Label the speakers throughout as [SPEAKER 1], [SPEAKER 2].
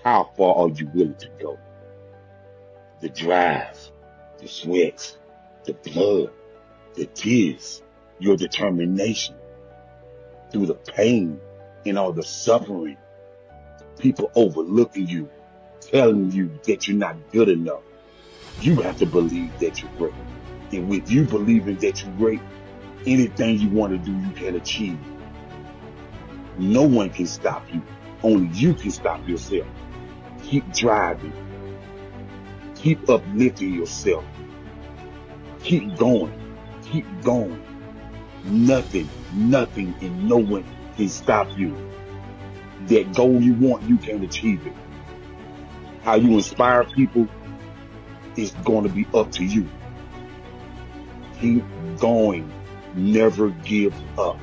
[SPEAKER 1] How far are you willing to go? The drive, the sweat, the blood, the tears, your determination through the pain and all the suffering, people overlooking you, telling you that you're not good enough. You have to believe that you're great. And with you believing that you're great, anything you want to do, you can achieve. No one can stop you. Only you can stop yourself. Keep driving. Keep uplifting yourself. Keep going. Keep going. Nothing, and no one can stop you. That goal you want, you can achieve it. How you inspire people is going to be up to you. Keep going. Never give up.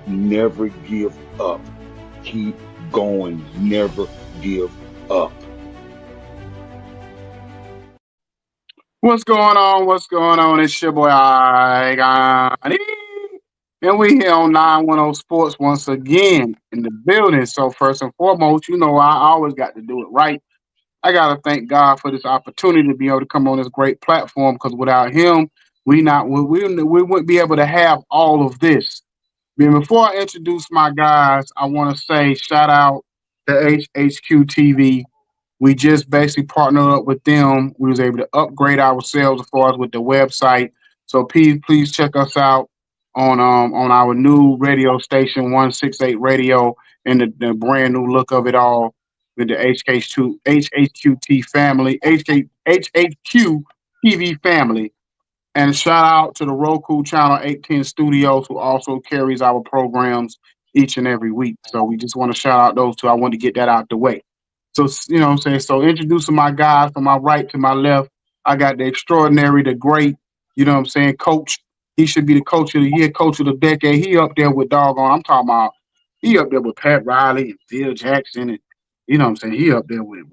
[SPEAKER 1] Never give up. Keep going. Never give up.
[SPEAKER 2] What's going on? What's going on? It's your boy I got and we here on 910 Sports once again in the building. So first and foremost, I always got to do it right. I gotta thank God for this opportunity to be able to come on this great platform because without him, we wouldn't be able to have all of this. Before I introduce my guys, I want to say shout out to HHQ TV. We just basically partnered up with them. We was able to upgrade ourselves as far as with the website. So please check us out on our new radio station 168 Radio and the brand new look of it all with the HHQT family, HHQ TV family. And shout out to the Roku Channel 810 Studios, who also carries our programs each and every week. So we just want to shout out those two. I want to get that out the way. So, what I'm saying? So, introducing my guys from my right to my left, I got the extraordinary, the great, what I'm saying, coach. He should be the coach of the year, coach of the decade. He up there with doggone, I'm talking about, he up there with Pat Riley and Phil Jackson. And, what I'm saying? He up there with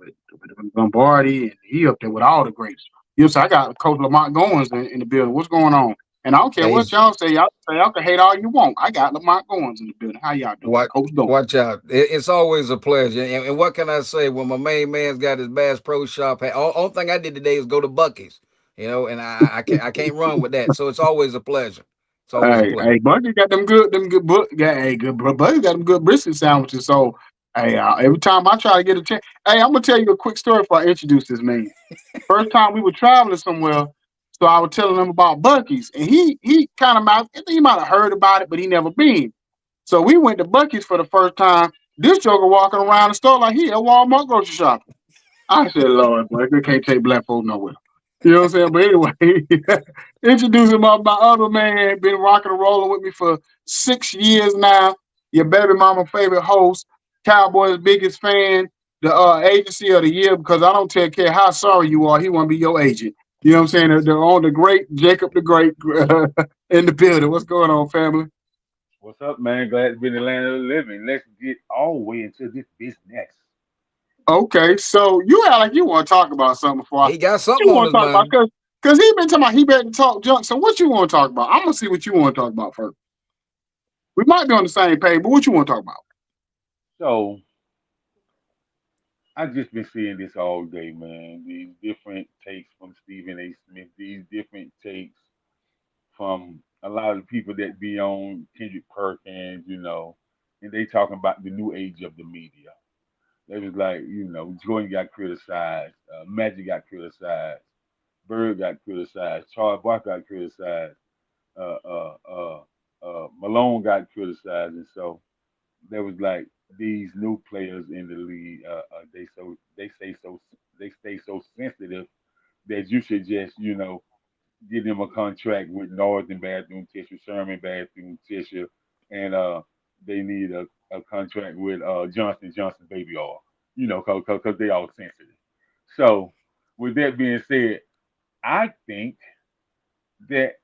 [SPEAKER 2] Lombardi and he up there with all the greats. So I got Coach Lamont Goins in the building. What's going on? And I don't care
[SPEAKER 3] Hey,
[SPEAKER 2] what y'all say. Y'all can hate all you want. I got Lamont Goins in the building. How y'all doing?
[SPEAKER 3] watch,
[SPEAKER 2] Coach Goins.
[SPEAKER 3] watch out. It's always a pleasure. And what can I say when my main man's got his Bass Pro Shop? Only thing I did today is go to Bucky's, and I can't run with that. So it's always a pleasure. It's always a pleasure.
[SPEAKER 2] Hey, Bucky got them good, Buddy got them good brisket sandwiches. So, hey, every time I try to get a chance, hey, I'm gonna tell you a quick story before I introduce this man. First time we were traveling somewhere, so I was telling him about Bucky's, and he kind of I think he might have heard about it, but he never been. So we went to Bucky's for the first time. This joker walking around the store like he at Walmart grocery shopping. I said, Lord, boy, we can't take black folk nowhere. You know what I'm saying? But anyway, introducing my other man, been rocking and rolling with me for 6 years now. Your baby mama favorite host, Cowboys biggest fan, the agency of the year, because I don't take care how sorry you are, he want to be your agent. You know what I'm saying? They're on the great Jacob the Great in the building. What's going on, family?
[SPEAKER 4] What's up, man? Glad to be in the land of the living. Let's get all the way into this business.
[SPEAKER 2] Okay, so you act like you want to talk about something before
[SPEAKER 3] He got
[SPEAKER 2] what
[SPEAKER 3] something
[SPEAKER 2] you
[SPEAKER 3] on
[SPEAKER 2] want
[SPEAKER 3] his
[SPEAKER 2] to talk about?
[SPEAKER 3] mind.
[SPEAKER 2] Because he been talking about he better talk junk. So what you want to talk about? I'm gonna see what you want to talk about first. We might be on the same page, but what you want to talk about?
[SPEAKER 4] So I've just been seeing this all day, man. These different takes from Stephen A. Smith, these different takes from a lot of the people that be on Kendrick Perkins, and they talking about the new age of the media. They was like, Jordan got criticized, Magic got criticized, Bird got criticized, Charles Barkley got criticized, uh, uh, uh, Malone got criticized, and so there was like these new players in the league. They stay so sensitive that you should just give them a contract with Northern bathroom tissue, Sherman bathroom tissue, and they need a contract with Johnson baby oil. Because they all sensitive. So with that being said, I think that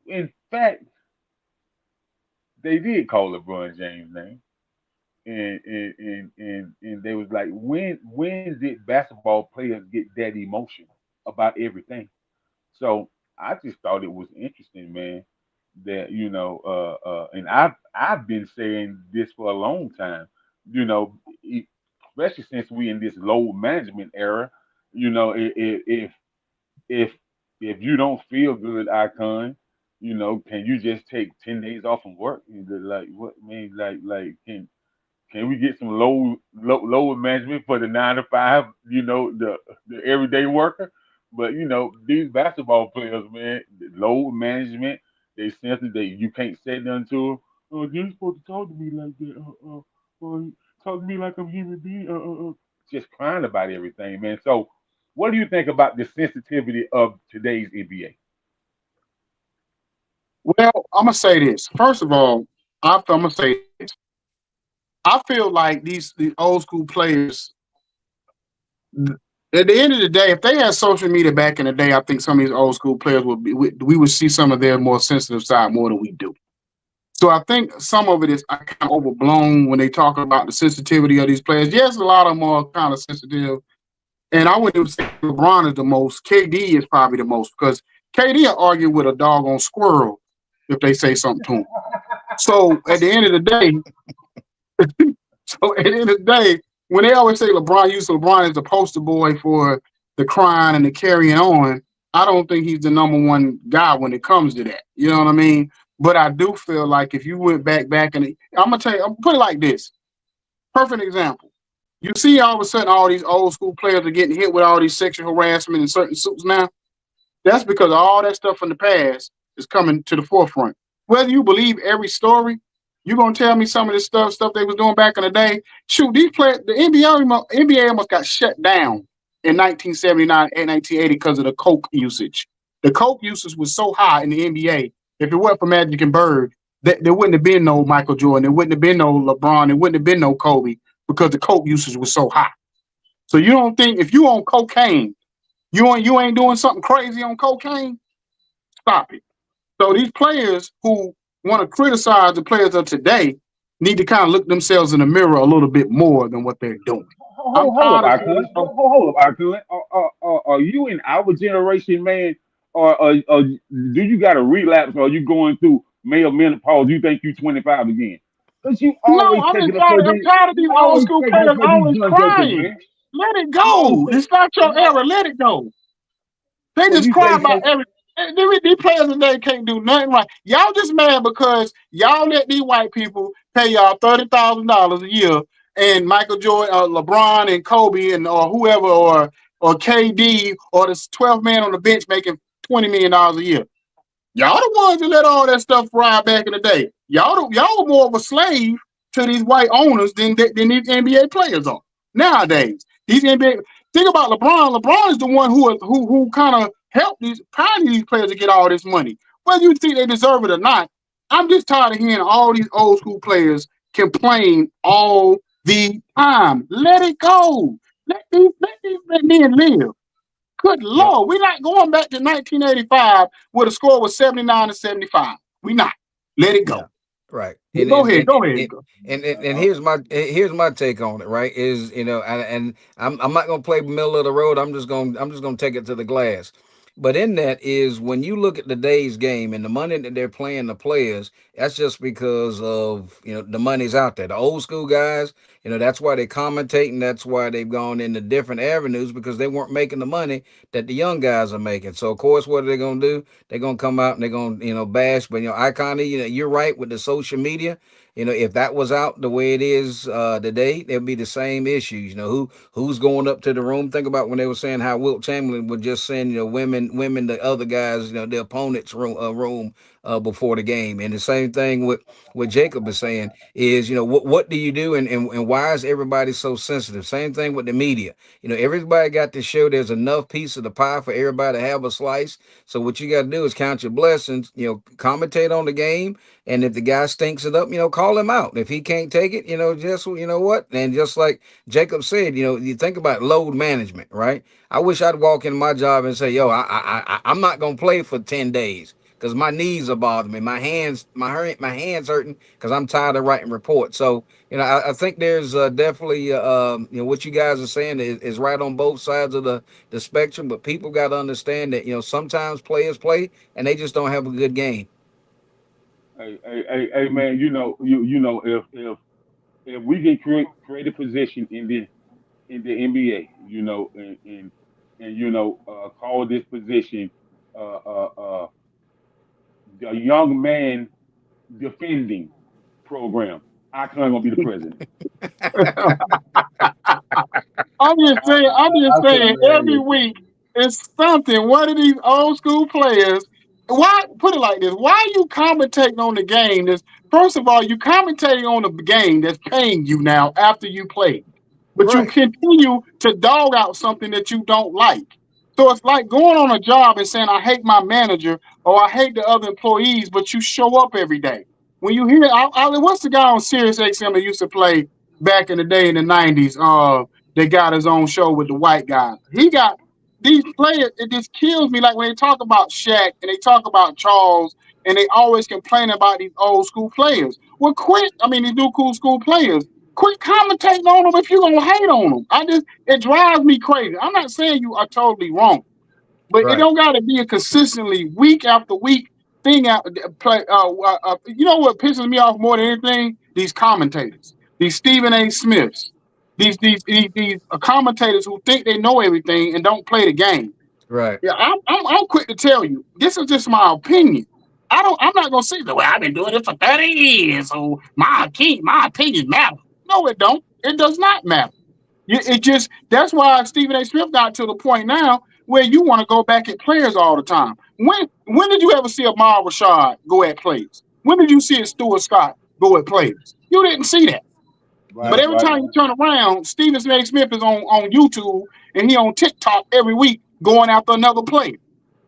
[SPEAKER 4] in fact they did call LeBron James name. And they was like, when did basketball players get that emotional about everything? So I just thought it was interesting, man, that and I've been saying this for a long time. You know, especially since we in this load management era. You know, if if you don't feel good, Icon, can you just take 10 days off from work? Like what man? Like can we get some low management for the 9 to 5? The everyday worker. But these basketball players, man, the low management. They simply you can't say nothing to them. Oh, you're supposed to talk to me like that. Talk to me like I'm a human being. Just crying about everything, man. So, what do you think about the sensitivity of today's NBA?
[SPEAKER 2] Well, I'm gonna say this. First of all, I'm gonna say this. I feel like these old school players. At the end of the day, if they had social media back in the day, I think some of these old school players would be. We would see some of their more sensitive side more than we do. So I think some of it is kind of overblown when they talk about the sensitivity of these players. Yes, a lot of them are kind of sensitive, and I wouldn't even say LeBron is the most. KD is probably the most because KD will argue with a doggone squirrel if they say something to him. So at the end of the day, so at the end of the day, when they always say LeBron is the poster boy for the crying and the carrying on, I don't think he's the number one guy when it comes to that. You know what I mean? But I do feel like if you went back and I'm gonna tell you, I'm gonna put it like this. Perfect example. You see all of a sudden all these old school players are getting hit with all these sexual harassment in certain suits now. That's because all that stuff from the past is coming to the forefront. Whether you believe every story, you're gonna tell me some of this stuff they was doing back in the day. Shoot, these players, the NBA almost got shut down in 1979 and 1980 because of the coke usage. The coke usage was so high in the NBA. If it weren't for Magic and Bird, there wouldn't have been no Michael Jordan. There wouldn't have been no LeBron. There wouldn't have been no Kobe because the coke usage was so high. So you don't think if you on cocaine, you ain't doing something crazy on cocaine? Stop it. So these players who want to criticize the players of today need to kind of look themselves in the mirror a little bit more than what they're doing. I'm
[SPEAKER 4] Hold up,
[SPEAKER 2] tired of seeing
[SPEAKER 4] Icon. Hold up, Icon. Are you in our generation, man, or do you got a relapse, or are you going through male menopause? You think you 25 again? Cause you
[SPEAKER 2] no,
[SPEAKER 4] always taking up for
[SPEAKER 2] I'm
[SPEAKER 4] these.
[SPEAKER 2] tired of
[SPEAKER 4] You
[SPEAKER 2] these old
[SPEAKER 4] always
[SPEAKER 2] school
[SPEAKER 4] taking up
[SPEAKER 2] players
[SPEAKER 4] for these
[SPEAKER 2] always
[SPEAKER 4] young jokers,
[SPEAKER 2] crying.
[SPEAKER 4] man.
[SPEAKER 2] Let it
[SPEAKER 4] You always
[SPEAKER 2] go.
[SPEAKER 4] take.
[SPEAKER 2] It's not your
[SPEAKER 4] You al-
[SPEAKER 2] era. Let it go. They
[SPEAKER 4] well,
[SPEAKER 2] just
[SPEAKER 4] you
[SPEAKER 2] cry
[SPEAKER 4] say
[SPEAKER 2] about
[SPEAKER 4] so.
[SPEAKER 2] everything. These players today can't do nothing right. Y'all just mad because y'all let these white people pay y'all $30,000 a year, and Michael Jordan, LeBron, and Kobe, and or whoever, or KD, or the 12th man on the bench making $20 million a year. Y'all the ones that let all that stuff ride back in the day. Y'all were more of a slave to these white owners than these NBA players are nowadays. These NBA think about LeBron. LeBron is the one who kind of helped these pioneer these players to get all this money. Whether you think they deserve it or not, I'm just tired of hearing all these old school players complain all the time. Let it go. Let these men live. Good
[SPEAKER 3] Yeah,
[SPEAKER 2] Lord, we're not going back to 1985 where the score was 79-75. We not. Let it
[SPEAKER 3] yeah,
[SPEAKER 2] go.
[SPEAKER 3] right.
[SPEAKER 2] But go ahead. Go ahead.
[SPEAKER 3] And here's my take on it. Right, is and I'm not gonna play middle of the road. I'm just gonna take it to the glass. But in that is when you look at today's game and the money that they're playing the players, that's just because of the money's out there. The old school guys, that's why they're commentating. That's why they've gone into different avenues because they weren't making the money that the young guys are making. So of course, what are they gonna do? They're gonna come out and they're gonna bash. But Icon, you're right with the social media. If that was out the way it is today, there'd be the same issues. Who's going up to the room? Think about when they were saying how Wilt Chamberlain would just send women the other guys, the opponent's room before the game. And the same thing with what Jacob is saying is, what do you do and why is everybody so sensitive? Same thing with the media. Everybody got to show there's enough piece of the pie for everybody to have a slice. So what you got to do is count your blessings. Commentate on the game, and if the guy stinks it up, call him out. If he can't take it, just what? And just like Jacob said, you think about load management, right? I wish I'd walk in my job and say, "Yo, I'm not gonna play for 10 days because my knees are bothering me, my hands hurting because I'm tired of writing reports." So I think there's definitely what you guys are saying is right on both sides of the spectrum, but people got to understand that sometimes players play and they just don't have a good game.
[SPEAKER 4] Hey, man. If we can create a position in this. in the NBA, and call this position uh, uh, uh, the young man defending program. Icon gonna be the president.
[SPEAKER 2] I'm just
[SPEAKER 4] That's
[SPEAKER 2] saying, every
[SPEAKER 4] hilarious.
[SPEAKER 2] week it's something. One of these old school players, why put it like this? Why are you commentating on the game? First of all, you commentating on the game that's paying you now after you play. But you
[SPEAKER 3] Right.
[SPEAKER 2] continue to dog out something that you don't like. So it's like going on a job and saying, I hate my manager or I hate the other employees, but you show up every day. When you hear, what's the guy on Sirius XM that used to play back in the day in the 90s? They got his own show with the white guy. He got these players. It just kills me. Like when they talk about Shaq and they talk about Charles, and they always complain about these old school players. Well, quit. I mean, these new cool school players. Quit commentating on them if you're gonna hate on them. It drives me crazy. I'm not saying you are totally wrong, but it
[SPEAKER 3] Right.
[SPEAKER 2] don't got to be a consistently week after week thing. Out play. You know what pisses me off more than anything? These commentators, these Stephen A. Smiths, these commentators who think they know everything and don't play the game.
[SPEAKER 3] Right.
[SPEAKER 2] Yeah, I'm quick to tell you. This is just my opinion. I'm not gonna say that. Well, I've been doing it for 30 years, so my opinion matters. No, it don't. It does not matter. It just that's why Stephen A. Smith got to the point now where you want to go back at players all the time. When did you ever see a Mal Rashad go at players? When did you see a Stuart Scott go at players? You didn't see that. But
[SPEAKER 4] Right,
[SPEAKER 3] Nope.
[SPEAKER 2] every
[SPEAKER 4] right,
[SPEAKER 2] time you turn around, Stephen A. Smith is on YouTube and he on TikTok every week going after another player.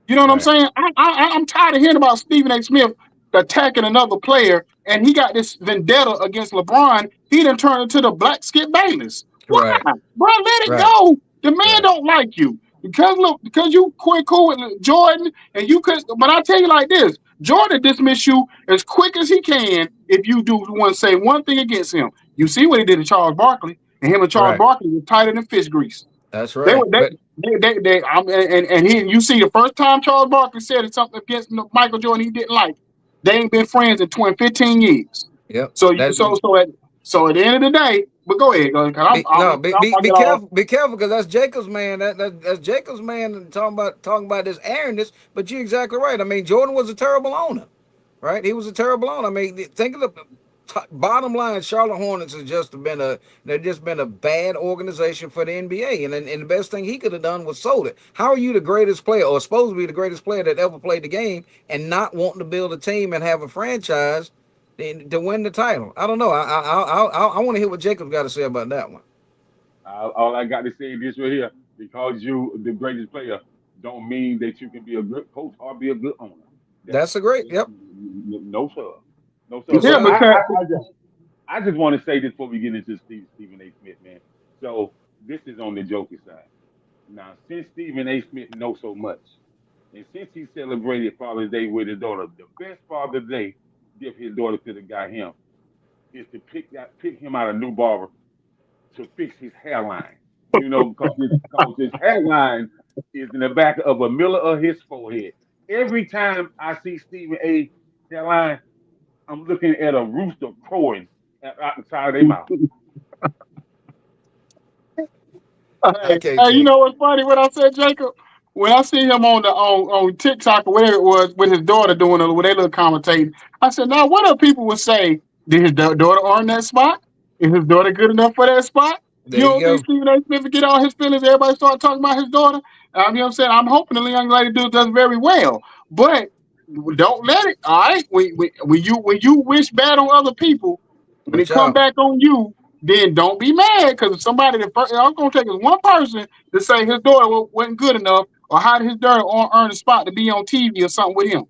[SPEAKER 2] You know what I'm
[SPEAKER 3] Right.
[SPEAKER 2] saying? I'm tired of hearing about Stephen A. Smith attacking another player, and he got this vendetta against LeBron. He done turned into the black Skip Bayless. Why,
[SPEAKER 3] Right.
[SPEAKER 2] bro? Let it
[SPEAKER 3] Right.
[SPEAKER 2] go. The man
[SPEAKER 3] Right.
[SPEAKER 2] don't like you because you quit cool with Jordan, and you could. But I tell you like this: Jordan dismiss you as quick as he can if you do say one thing against him. You see what he did to Charles Barkley, and him and Charles
[SPEAKER 3] Right.
[SPEAKER 2] Barkley were tighter than fish grease.
[SPEAKER 3] That's
[SPEAKER 2] They
[SPEAKER 3] right.
[SPEAKER 2] were
[SPEAKER 3] But
[SPEAKER 2] and you see the first time Charles Barkley said something against Michael Jordan he didn't like. They ain't been friends in 15 years.
[SPEAKER 3] yep.
[SPEAKER 2] So
[SPEAKER 3] That
[SPEAKER 2] so at the end of the day, but go ahead, cause
[SPEAKER 3] be, no, be, be
[SPEAKER 2] I'll
[SPEAKER 3] be
[SPEAKER 2] get off.
[SPEAKER 3] careful, because that's Jacob's man. That's Jacob's man, and talking about this arrogance. But you're exactly right. I mean, Jordan was a terrible owner, right? He was a terrible owner. I mean, think of the bottom line. Charlotte Hornets has just been a bad organization for the NBA, and the best thing he could have done was sold it. How are you the greatest player, or supposed to be the greatest player that ever played the game, and not wanting to build a team and have a franchise to win the title? I don't know. I want to hear what Jacob's got to say about that one.
[SPEAKER 4] all I got to say is this right here: because you the greatest player, don't mean that you can be a good coach or be a good owner. That
[SPEAKER 3] That's a great. Yep.
[SPEAKER 4] no sir, no sir.
[SPEAKER 3] Yes,
[SPEAKER 2] Yeah,
[SPEAKER 4] But
[SPEAKER 3] sir.
[SPEAKER 2] because
[SPEAKER 4] I just want to say this before we get into Stephen A. Smith, man. So this is on the joker side. Now, since Stephen A. Smith knows so much, and since he celebrated Father's Day with his daughter, the best Father's Day gift his daughter could have got him is to pick him out a new barber to fix his hairline. Because his hairline is in the back of a middle of his forehead. Every time I see Stephen A. hairline, I'm looking at a rooster crowing out the side of their mouth.
[SPEAKER 3] I
[SPEAKER 2] hey,
[SPEAKER 3] can't
[SPEAKER 2] hey, you
[SPEAKER 3] take
[SPEAKER 2] know what's funny? What I said, Jacob? When I see him on TikTok or whatever it was with his daughter doing it, when they look commentating, I said, now what other people would say? Did his daughter earn that spot? Is his daughter good enough for that spot?
[SPEAKER 3] There
[SPEAKER 2] You
[SPEAKER 3] you
[SPEAKER 2] don't think
[SPEAKER 3] go.
[SPEAKER 2] Stephen A. Smith would get all his feelings? Everybody start talking about his daughter. You know what I'm saying? I'm hoping the young lady does very well, but don't let it. All right, when you wish bad on other people, when it
[SPEAKER 3] Watch
[SPEAKER 2] come
[SPEAKER 3] out.
[SPEAKER 2] back on you, then don't be mad because somebody that I'm gonna take is one person to say his daughter wasn't good enough or how did his daughter earn a spot to be on TV or something with him.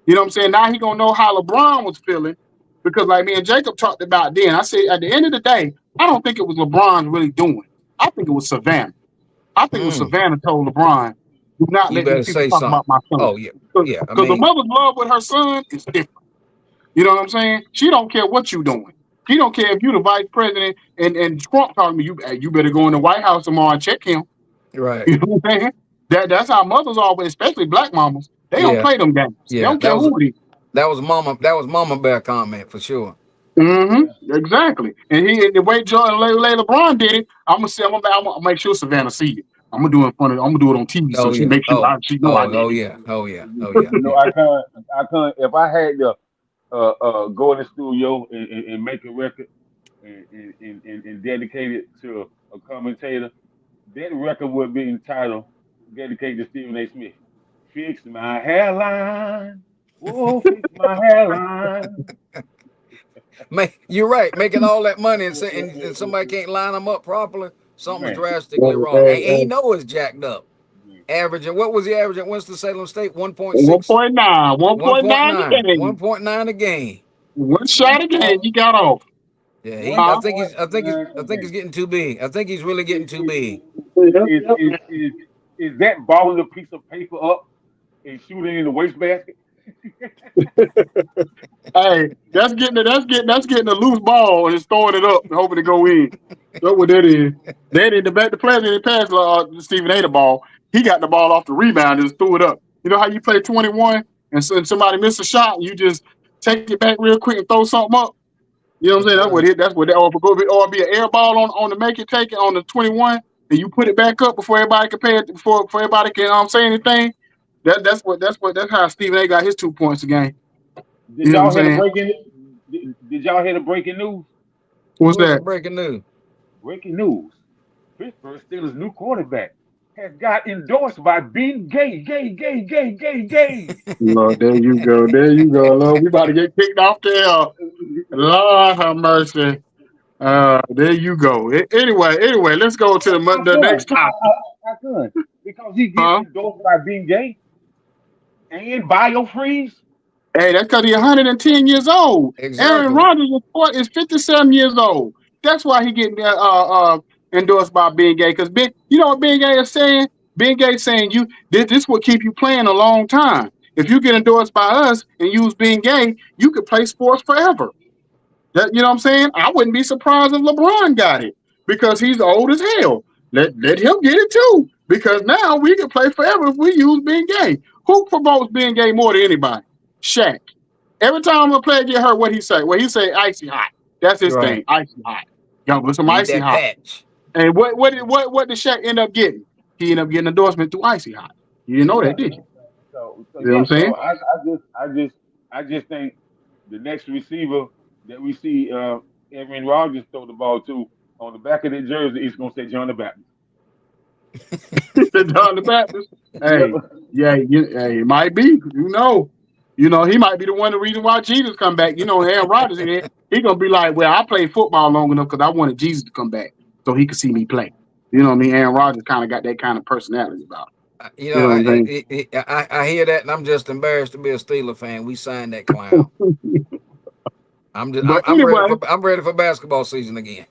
[SPEAKER 2] You know what I'm saying? Now he gonna know how LeBron was feeling because like me and Jacob talked about then. I said at the end of the day, I don't think it was LeBron really doing. I think it was Savannah. I think it was
[SPEAKER 3] Mm,
[SPEAKER 2] Savannah told LeBron, "Do not
[SPEAKER 3] you
[SPEAKER 2] let these
[SPEAKER 3] better
[SPEAKER 2] people
[SPEAKER 3] say
[SPEAKER 2] talk about
[SPEAKER 3] something.
[SPEAKER 2] my son."
[SPEAKER 3] Oh yeah. Yeah. I
[SPEAKER 2] Because the
[SPEAKER 3] mean,
[SPEAKER 2] mother's love with her son is different. You know what I'm saying? She don't care what you doing. She don't care if you the vice president and Trump talking to you. Hey, you better go in the White House tomorrow and check him.
[SPEAKER 3] right.
[SPEAKER 2] You know what I'm saying? That's how mothers always, especially black mamas. They don't
[SPEAKER 3] Yeah.
[SPEAKER 2] play them games. They
[SPEAKER 3] Yeah.
[SPEAKER 2] don't care who it is.
[SPEAKER 3] That was Mama Bear comment for sure.
[SPEAKER 2] Exactly. And the way Jordan LeBron did it, I'm gonna make sure Savannah see it. I'm gonna do it on TV so
[SPEAKER 3] Oh
[SPEAKER 2] she
[SPEAKER 3] yeah.
[SPEAKER 2] make sure she know I did
[SPEAKER 3] Oh
[SPEAKER 2] it.
[SPEAKER 3] yeah. Oh yeah. Oh
[SPEAKER 4] You
[SPEAKER 3] yeah.
[SPEAKER 4] know,
[SPEAKER 3] Yeah.
[SPEAKER 4] I can't. If I had to go in the studio and make a record and dedicate it to a commentator, that record would be entitled dedicated to Stephen A. Smith. Fix my hairline. Whoa, fix my hairline.
[SPEAKER 3] You're right. Making all that money and somebody can't line them up properly. Something's
[SPEAKER 4] Man,
[SPEAKER 3] drastically
[SPEAKER 2] Hey,
[SPEAKER 3] wrong.
[SPEAKER 2] hey,
[SPEAKER 3] And he
[SPEAKER 2] hey.
[SPEAKER 3] know it's jacked up.
[SPEAKER 4] man.
[SPEAKER 3] Averaging, what was the average at Winston-Salem State? 1.6,
[SPEAKER 2] 1.9, 1.9 a
[SPEAKER 3] 1.9,
[SPEAKER 2] game.
[SPEAKER 3] 1.9 a game.
[SPEAKER 2] One
[SPEAKER 4] One
[SPEAKER 2] shot a game,
[SPEAKER 4] point
[SPEAKER 2] he got off.
[SPEAKER 3] Yeah,
[SPEAKER 4] one
[SPEAKER 3] I
[SPEAKER 2] Huh?
[SPEAKER 3] think
[SPEAKER 4] point nine
[SPEAKER 3] I
[SPEAKER 4] a
[SPEAKER 3] think he's
[SPEAKER 4] game.
[SPEAKER 3] getting too big. I think he's really getting
[SPEAKER 4] Is
[SPEAKER 3] too big.
[SPEAKER 4] is
[SPEAKER 2] Yep,
[SPEAKER 4] is is, is that balling a piece of paper up and shooting in the wastebasket?
[SPEAKER 2] Hey, that's getting a loose ball and just throwing it up and hoping to go in. That's what that is. That in the player that passed Stephen A. the ball, he got the ball off the rebound and just threw it up. You know how you play 21 and somebody miss a shot, you just take it back real quick and throw something up. You know what I'm
[SPEAKER 3] Yes,
[SPEAKER 2] saying? That's what
[SPEAKER 3] sir.
[SPEAKER 2] it. That's what that or be an air ball on the make it take it on the 21 and you put it back up before everybody can pay it before everybody can say anything. That's how Stephen A. got his 2 points a game.
[SPEAKER 4] Did
[SPEAKER 2] You know what I'm
[SPEAKER 4] y'all hear the
[SPEAKER 2] saying?
[SPEAKER 4] breaking? Did y'all hear the breaking news?
[SPEAKER 2] What's
[SPEAKER 3] What's the
[SPEAKER 2] that?
[SPEAKER 3] breaking news?
[SPEAKER 4] Breaking news. Pittsburgh Steelers' new quarterback has got endorsed by being gay, gay, gay, gay, gay, gay.
[SPEAKER 2] Lord, there you go. There you go. Lord, we about to get kicked off there. Lord have mercy. There you go. Anyway, let's go to
[SPEAKER 4] How
[SPEAKER 2] the
[SPEAKER 4] come?
[SPEAKER 2] next topic.
[SPEAKER 4] How come? Because he gets
[SPEAKER 2] Huh?
[SPEAKER 4] endorsed by being gay and biofreeze.
[SPEAKER 2] Hey, that's because he's 110 years old. Aaron
[SPEAKER 3] Exactly.
[SPEAKER 2] Rodgers is 57 years old. That's why he getting endorsed by Ben Gay. Because you know what Ben Gay is saying? Ben Gay saying this will keep you playing a long time. If you get endorsed by us and use Ben Gay, you could play sports forever. You know what I'm saying? I wouldn't be surprised if LeBron got it because he's old as hell. Let him get it too because now we can play forever if we use Ben Gay. Who promotes Ben Gay more than anybody? Shaq. Every time a player get hurt, what he say? Well, he say icy hot. That's his
[SPEAKER 3] Right.
[SPEAKER 2] thing, icy hot. Y'all with some
[SPEAKER 3] Need
[SPEAKER 2] icy
[SPEAKER 3] that
[SPEAKER 2] hot.
[SPEAKER 3] patch.
[SPEAKER 2] And what did Shaq end up getting? He ended up getting endorsement through icy hot. You didn't know
[SPEAKER 4] Yeah.
[SPEAKER 2] that, did you?
[SPEAKER 4] So
[SPEAKER 2] You know what
[SPEAKER 4] yeah.
[SPEAKER 2] I'm saying?
[SPEAKER 4] So I just think the next receiver that we see Aaron Rodgers throw the ball to on the back of their jersey is gonna say John the Baptist.
[SPEAKER 2] John the Baptist.
[SPEAKER 4] Yep.
[SPEAKER 2] Hey, yeah, hey, it might be. He might be the one. The reason why Jesus come back. Aaron Rodgers here. He gonna be like, well, I played football long enough because I wanted Jesus to come back so he could see me play. You know what I mean? Aaron Rodgers kind of got that kind of personality about him.
[SPEAKER 3] You
[SPEAKER 2] You
[SPEAKER 3] know,
[SPEAKER 2] know what I'm
[SPEAKER 3] I hear that, and I'm just embarrassed to be a Steeler fan. We signed that clown.
[SPEAKER 2] saying? But
[SPEAKER 3] I'm ready
[SPEAKER 2] anyway,
[SPEAKER 3] for basketball season again.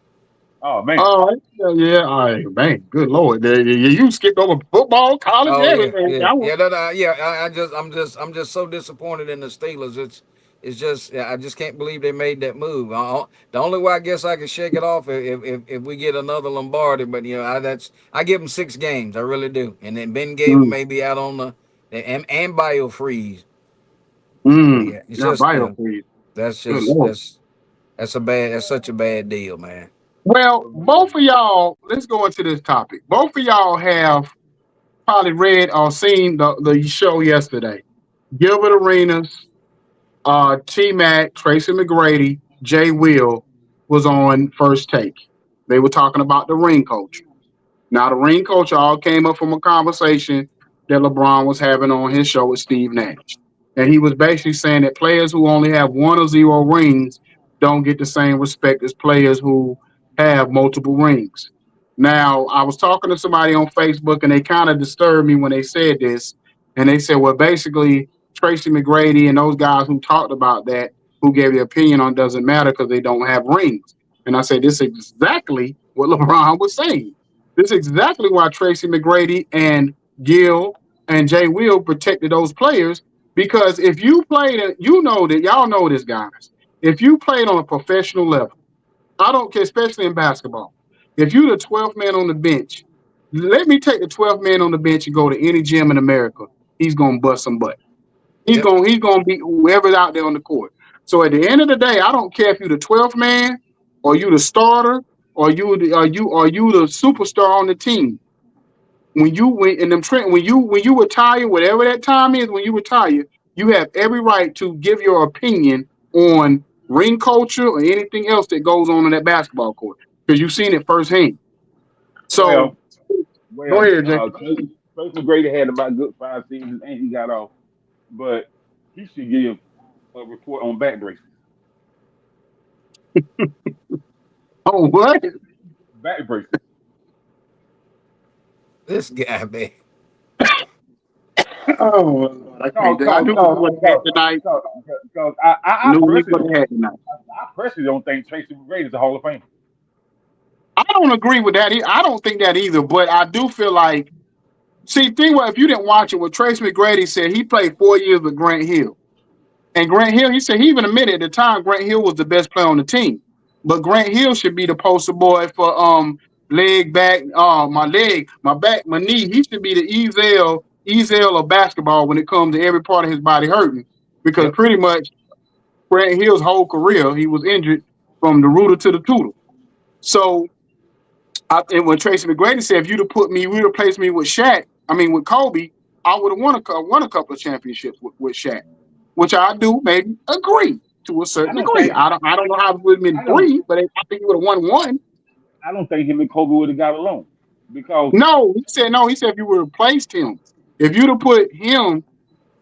[SPEAKER 4] Oh man.
[SPEAKER 2] all right, yeah, all right, man, good lord, you skipped over football, college,
[SPEAKER 3] Oh yeah,
[SPEAKER 2] everything.
[SPEAKER 3] yeah, yeah. Yeah. I'm just so disappointed in the Steelers. It's just I just can't believe they made that move. The only way I guess I can shake it off if we get another Lombardi, but I give them 6 games. I really do. And then Ben Gable
[SPEAKER 2] Mm,
[SPEAKER 3] may be out on and BioFreeze. But yeah, it's
[SPEAKER 2] yeah,
[SPEAKER 3] just
[SPEAKER 2] biofreeze.
[SPEAKER 3] that's
[SPEAKER 2] Good
[SPEAKER 3] just
[SPEAKER 2] lord.
[SPEAKER 3] that's such a bad deal, man.
[SPEAKER 2] Well, both of y'all, let's go into this topic. Both of y'all have probably read or seen the show yesterday. Gilbert Arenas, T Mac, Tracy McGrady, Jay Will was on First Take. They were talking about the ring culture. Now, the ring culture all came up from a conversation that LeBron was having on his show with Steve Nash. And he was basically saying that players who only have 1 or 0 rings don't get the same respect as players who have multiple rings. Now, I was talking to somebody on Facebook and they kind of disturbed me when they said this. And they said, well, basically, Tracy McGrady and those guys who talked about that, who gave their opinion on doesn't matter because they don't have rings. And I said, this is exactly what LeBron was saying. This is exactly why Tracy McGrady and Gil and Jay Will protected those players because if you played, you know that y'all know this, guys. If you played on a professional level, I don't care, especially in basketball. If you're the 12th man on the bench, let me take the 12th man on the bench and go to any gym in America. He's gonna bust some butt. He's
[SPEAKER 3] Yep.
[SPEAKER 2] gonna beat whoever's out there on the court. So at the end of the day, I don't care if you're the 12th man or you the starter or you the superstar on the team. When you when you retire, whatever that time is, when you retire, you have every right to give your opinion on ring culture or anything else that goes on in that basketball court because you've seen it firsthand. So
[SPEAKER 4] Well,
[SPEAKER 2] go
[SPEAKER 4] well,
[SPEAKER 2] ahead, Jacob.
[SPEAKER 4] Tracy McGrady had about good 5 seasons, and he got off. But he should give a report on back braces.
[SPEAKER 2] Oh, what?
[SPEAKER 4] Back braces.
[SPEAKER 3] This guy, man.
[SPEAKER 2] Oh, Lord, I
[SPEAKER 4] Cause,
[SPEAKER 2] can't do. I
[SPEAKER 4] cause,
[SPEAKER 2] knew he
[SPEAKER 4] cause,
[SPEAKER 2] would have had
[SPEAKER 4] cause,
[SPEAKER 2] tonight.
[SPEAKER 4] cause I
[SPEAKER 2] Knew he
[SPEAKER 4] personally
[SPEAKER 2] would
[SPEAKER 4] don't
[SPEAKER 2] have had
[SPEAKER 4] think
[SPEAKER 2] tonight.
[SPEAKER 4] I personally don't think Tracy McGrady is a Hall of Famer.
[SPEAKER 2] I don't agree with that. I don't think that either. But I do feel like, see, think what if you didn't watch it? What Trace McGrady said, he played 4 years with Grant Hill, and Grant Hill, he said he even admitted at the time Grant Hill was the best player on the team. But Grant Hill should be the poster boy for leg back, my leg, my back, my knee. He should be the Ezel of basketball when it comes to every part of his body hurting because
[SPEAKER 3] Yep.
[SPEAKER 2] pretty much Grant Hill's whole career he was injured from the rooter to the tootle. So and when Tracy McGrady said, if you'd have put me, you'd have placed me with Shaq, I mean, with Kobe, I would have won a couple of championships with Shaq, which I do maybe agree to a
[SPEAKER 4] I
[SPEAKER 2] certain
[SPEAKER 4] don't
[SPEAKER 2] degree.
[SPEAKER 4] think
[SPEAKER 2] I don't know how it would have been
[SPEAKER 4] I don't
[SPEAKER 2] three, but I think he would have won one.
[SPEAKER 4] I don't think him and Kobe would have got along because
[SPEAKER 2] No, he said no. He said if you would have replaced him, if you'd have put him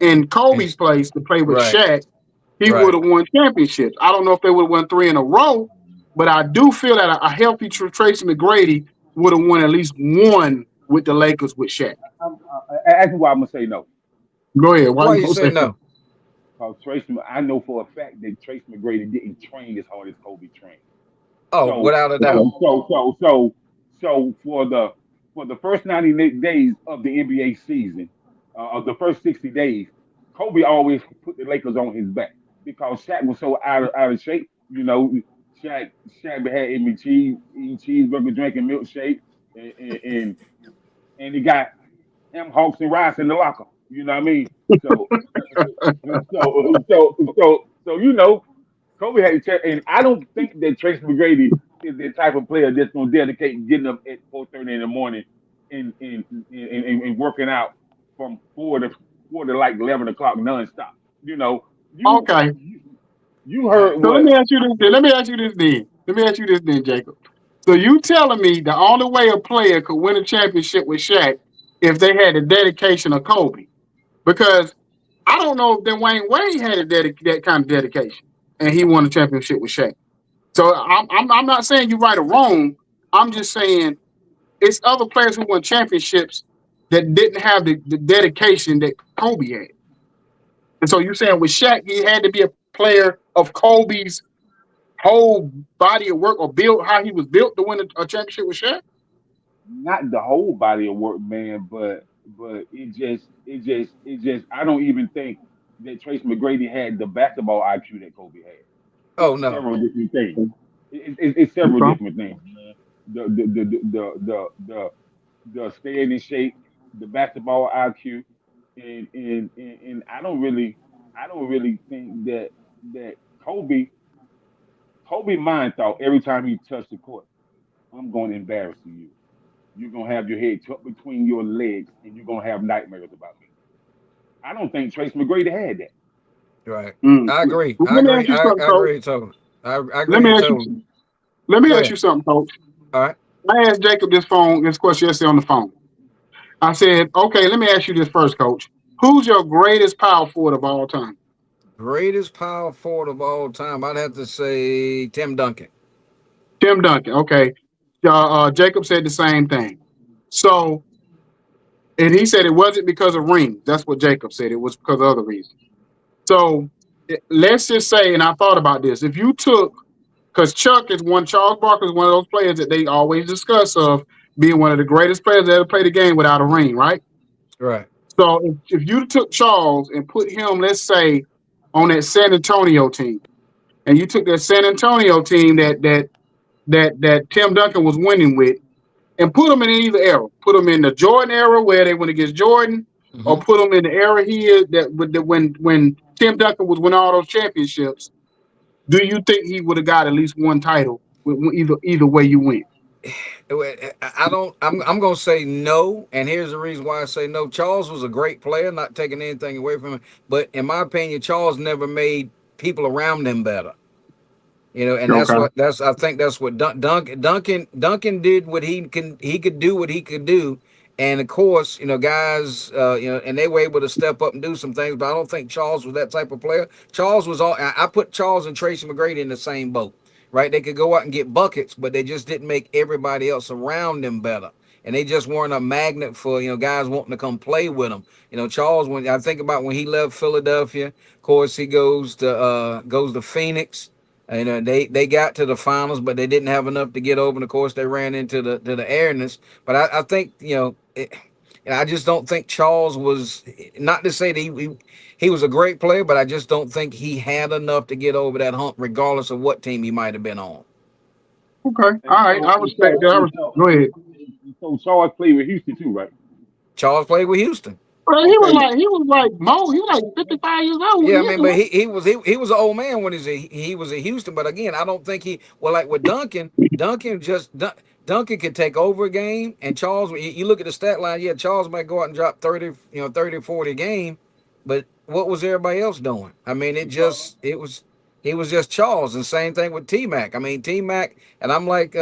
[SPEAKER 2] in Kobe's
[SPEAKER 3] It's,
[SPEAKER 2] place to play with
[SPEAKER 3] right.
[SPEAKER 2] Shaq, he would
[SPEAKER 3] Right.
[SPEAKER 2] have won championships. I don't know if they would have won three in a row, but I do feel that a healthy Tracy McGrady would have won at least one with the Lakers with Shaq.
[SPEAKER 4] that's why I'm gonna say no.
[SPEAKER 2] Go ahead. Why
[SPEAKER 3] Why
[SPEAKER 2] you
[SPEAKER 3] you
[SPEAKER 2] gonna
[SPEAKER 3] say
[SPEAKER 2] say that?
[SPEAKER 3] no?
[SPEAKER 4] Because I know for a fact that Tracy McGrady didn't train as hard as Kobe trained.
[SPEAKER 3] Oh,
[SPEAKER 4] So
[SPEAKER 3] without a doubt.
[SPEAKER 2] Okay.
[SPEAKER 4] for the first 90 days of the NBA season, of the first 60 days, Kobe always put the Lakers on his back because Shaq was so out of shape. You know, Shaq had him eating cheeseburger, drinking milkshake, and and, and he got Hawks and Rice in the locker. You know what I mean? So you know, Kobe had to check, and I don't think that Tracy McGrady is the type of player that's gonna dedicate getting up at 4:30 in the morning and working out from four to like 11 o'clock nonstop. You know, you
[SPEAKER 2] Okay.
[SPEAKER 4] you, you
[SPEAKER 3] Right.
[SPEAKER 4] heard
[SPEAKER 2] So let
[SPEAKER 4] what
[SPEAKER 2] me ask you this. Let me ask you this then. Let me ask you this then, Jacob. So you telling me the only way a player could win a championship with Shaq if they had the dedication of Kobe? Because I don't know if Dwayne Wade had that kind of dedication and he won a championship with Shaq. So I'm not saying you're right or wrong. I'm just saying it's other players who won championships that didn't have the dedication that Kobe had. And so you're saying with Shaq, he had to be a player of Kobe's whole body of work or built how he was built to win a championship with Shaq?
[SPEAKER 4] not the whole body of work, man, but it just I don't even think that Trace McGrady had the basketball IQ that Kobe had.
[SPEAKER 3] Oh
[SPEAKER 4] It's
[SPEAKER 3] no.
[SPEAKER 4] several different things. It's several
[SPEAKER 2] Okay.
[SPEAKER 4] different things, man. The staying in shape, the basketball IQ, and I don't really think that Kobe mind thought every time he touched the court, I'm going to embarrass you. You're gonna have your head tucked between your legs, and you're gonna have nightmares about me. I don't think Trace McGrady had that.
[SPEAKER 3] Right.
[SPEAKER 2] Mm.
[SPEAKER 3] I agree.
[SPEAKER 2] Well,
[SPEAKER 3] I
[SPEAKER 2] let me ask
[SPEAKER 3] agree.
[SPEAKER 2] you something,
[SPEAKER 3] I
[SPEAKER 2] Coach.
[SPEAKER 3] agree totally. I
[SPEAKER 2] Let
[SPEAKER 3] agree
[SPEAKER 2] me ask
[SPEAKER 3] totally.
[SPEAKER 2] you. Let me
[SPEAKER 3] Go
[SPEAKER 2] ask you
[SPEAKER 3] ahead.
[SPEAKER 2] something, Coach.
[SPEAKER 3] All right.
[SPEAKER 2] I asked Jacob this question yesterday on the phone. I said, okay, let me ask you this first, Coach. Who's your greatest power forward of all time?
[SPEAKER 3] Greatest power forward of all time. I'd have to say Tim Duncan.
[SPEAKER 2] Tim Duncan. Okay. Jacob said the same thing. So, and he said it wasn't because of rings. That's what Jacob said. It was because of other reasons. So, let's just say, and I thought about this. If you took, because Charles Barkley is one of those players that they always discuss of being one of the greatest players that ever played the game without a ring, right?
[SPEAKER 3] Right.
[SPEAKER 2] So if you took Charles and put him, let's say, on that San Antonio team, and you took that San Antonio team that Tim Duncan was winning with, and put him in either era, put him in the Jordan era where they went against Jordan, or
[SPEAKER 3] Hmm.
[SPEAKER 2] put him in the era he is that when Tim Duncan was winning all those championships. do you think he would have got at least one title either way you went?
[SPEAKER 3] I don't. I'm gonna say no, and here's the reason why I say no. Charles was a great player, not taking anything away from him, but in my opinion, Charles never made people around him better. And
[SPEAKER 2] Okay.
[SPEAKER 3] I think that's what Duncan did what he could do what he could do, and of course, guys, and they were able to step up and do some things. But I don't think Charles was that type of player. Charles was all. I put Charles and Tracy McGrady in the same boat, right? They could go out and get buckets, but they just didn't make everybody else around them better. And they just weren't a magnet for guys wanting to come play with them. Charles. When I think about when he left Philadelphia, of course he goes to Phoenix. They got to the finals, but they didn't have enough to get over. And of course, they ran into the airness. But I think I just don't think Charles was, not to say that he was a great player, but I just don't think he had enough to get over that hump, regardless of what team he might have been on.
[SPEAKER 2] Okay.
[SPEAKER 4] And
[SPEAKER 2] All right.
[SPEAKER 4] so,
[SPEAKER 2] I
[SPEAKER 4] and
[SPEAKER 2] respect
[SPEAKER 4] so,
[SPEAKER 2] that.
[SPEAKER 4] and so,
[SPEAKER 2] Go ahead.
[SPEAKER 4] and so Charles played with Houston too, right?
[SPEAKER 3] Charles played with Houston.
[SPEAKER 2] Well,
[SPEAKER 4] Okay.
[SPEAKER 2] he was like Mo. He was like 55 years old when
[SPEAKER 3] Yeah, I
[SPEAKER 2] he hit
[SPEAKER 3] mean,
[SPEAKER 2] the
[SPEAKER 3] but
[SPEAKER 2] league.
[SPEAKER 3] he was an old man when he was in Houston. But again, I don't think like with Duncan could take over a game, and Charles. You look at the stat line. Yeah, Charles might go out and drop 30, 40 a game, but what was everybody else doing? I mean, it was just Charles, and same thing with T Mac. I mean, T Mac, and I'm like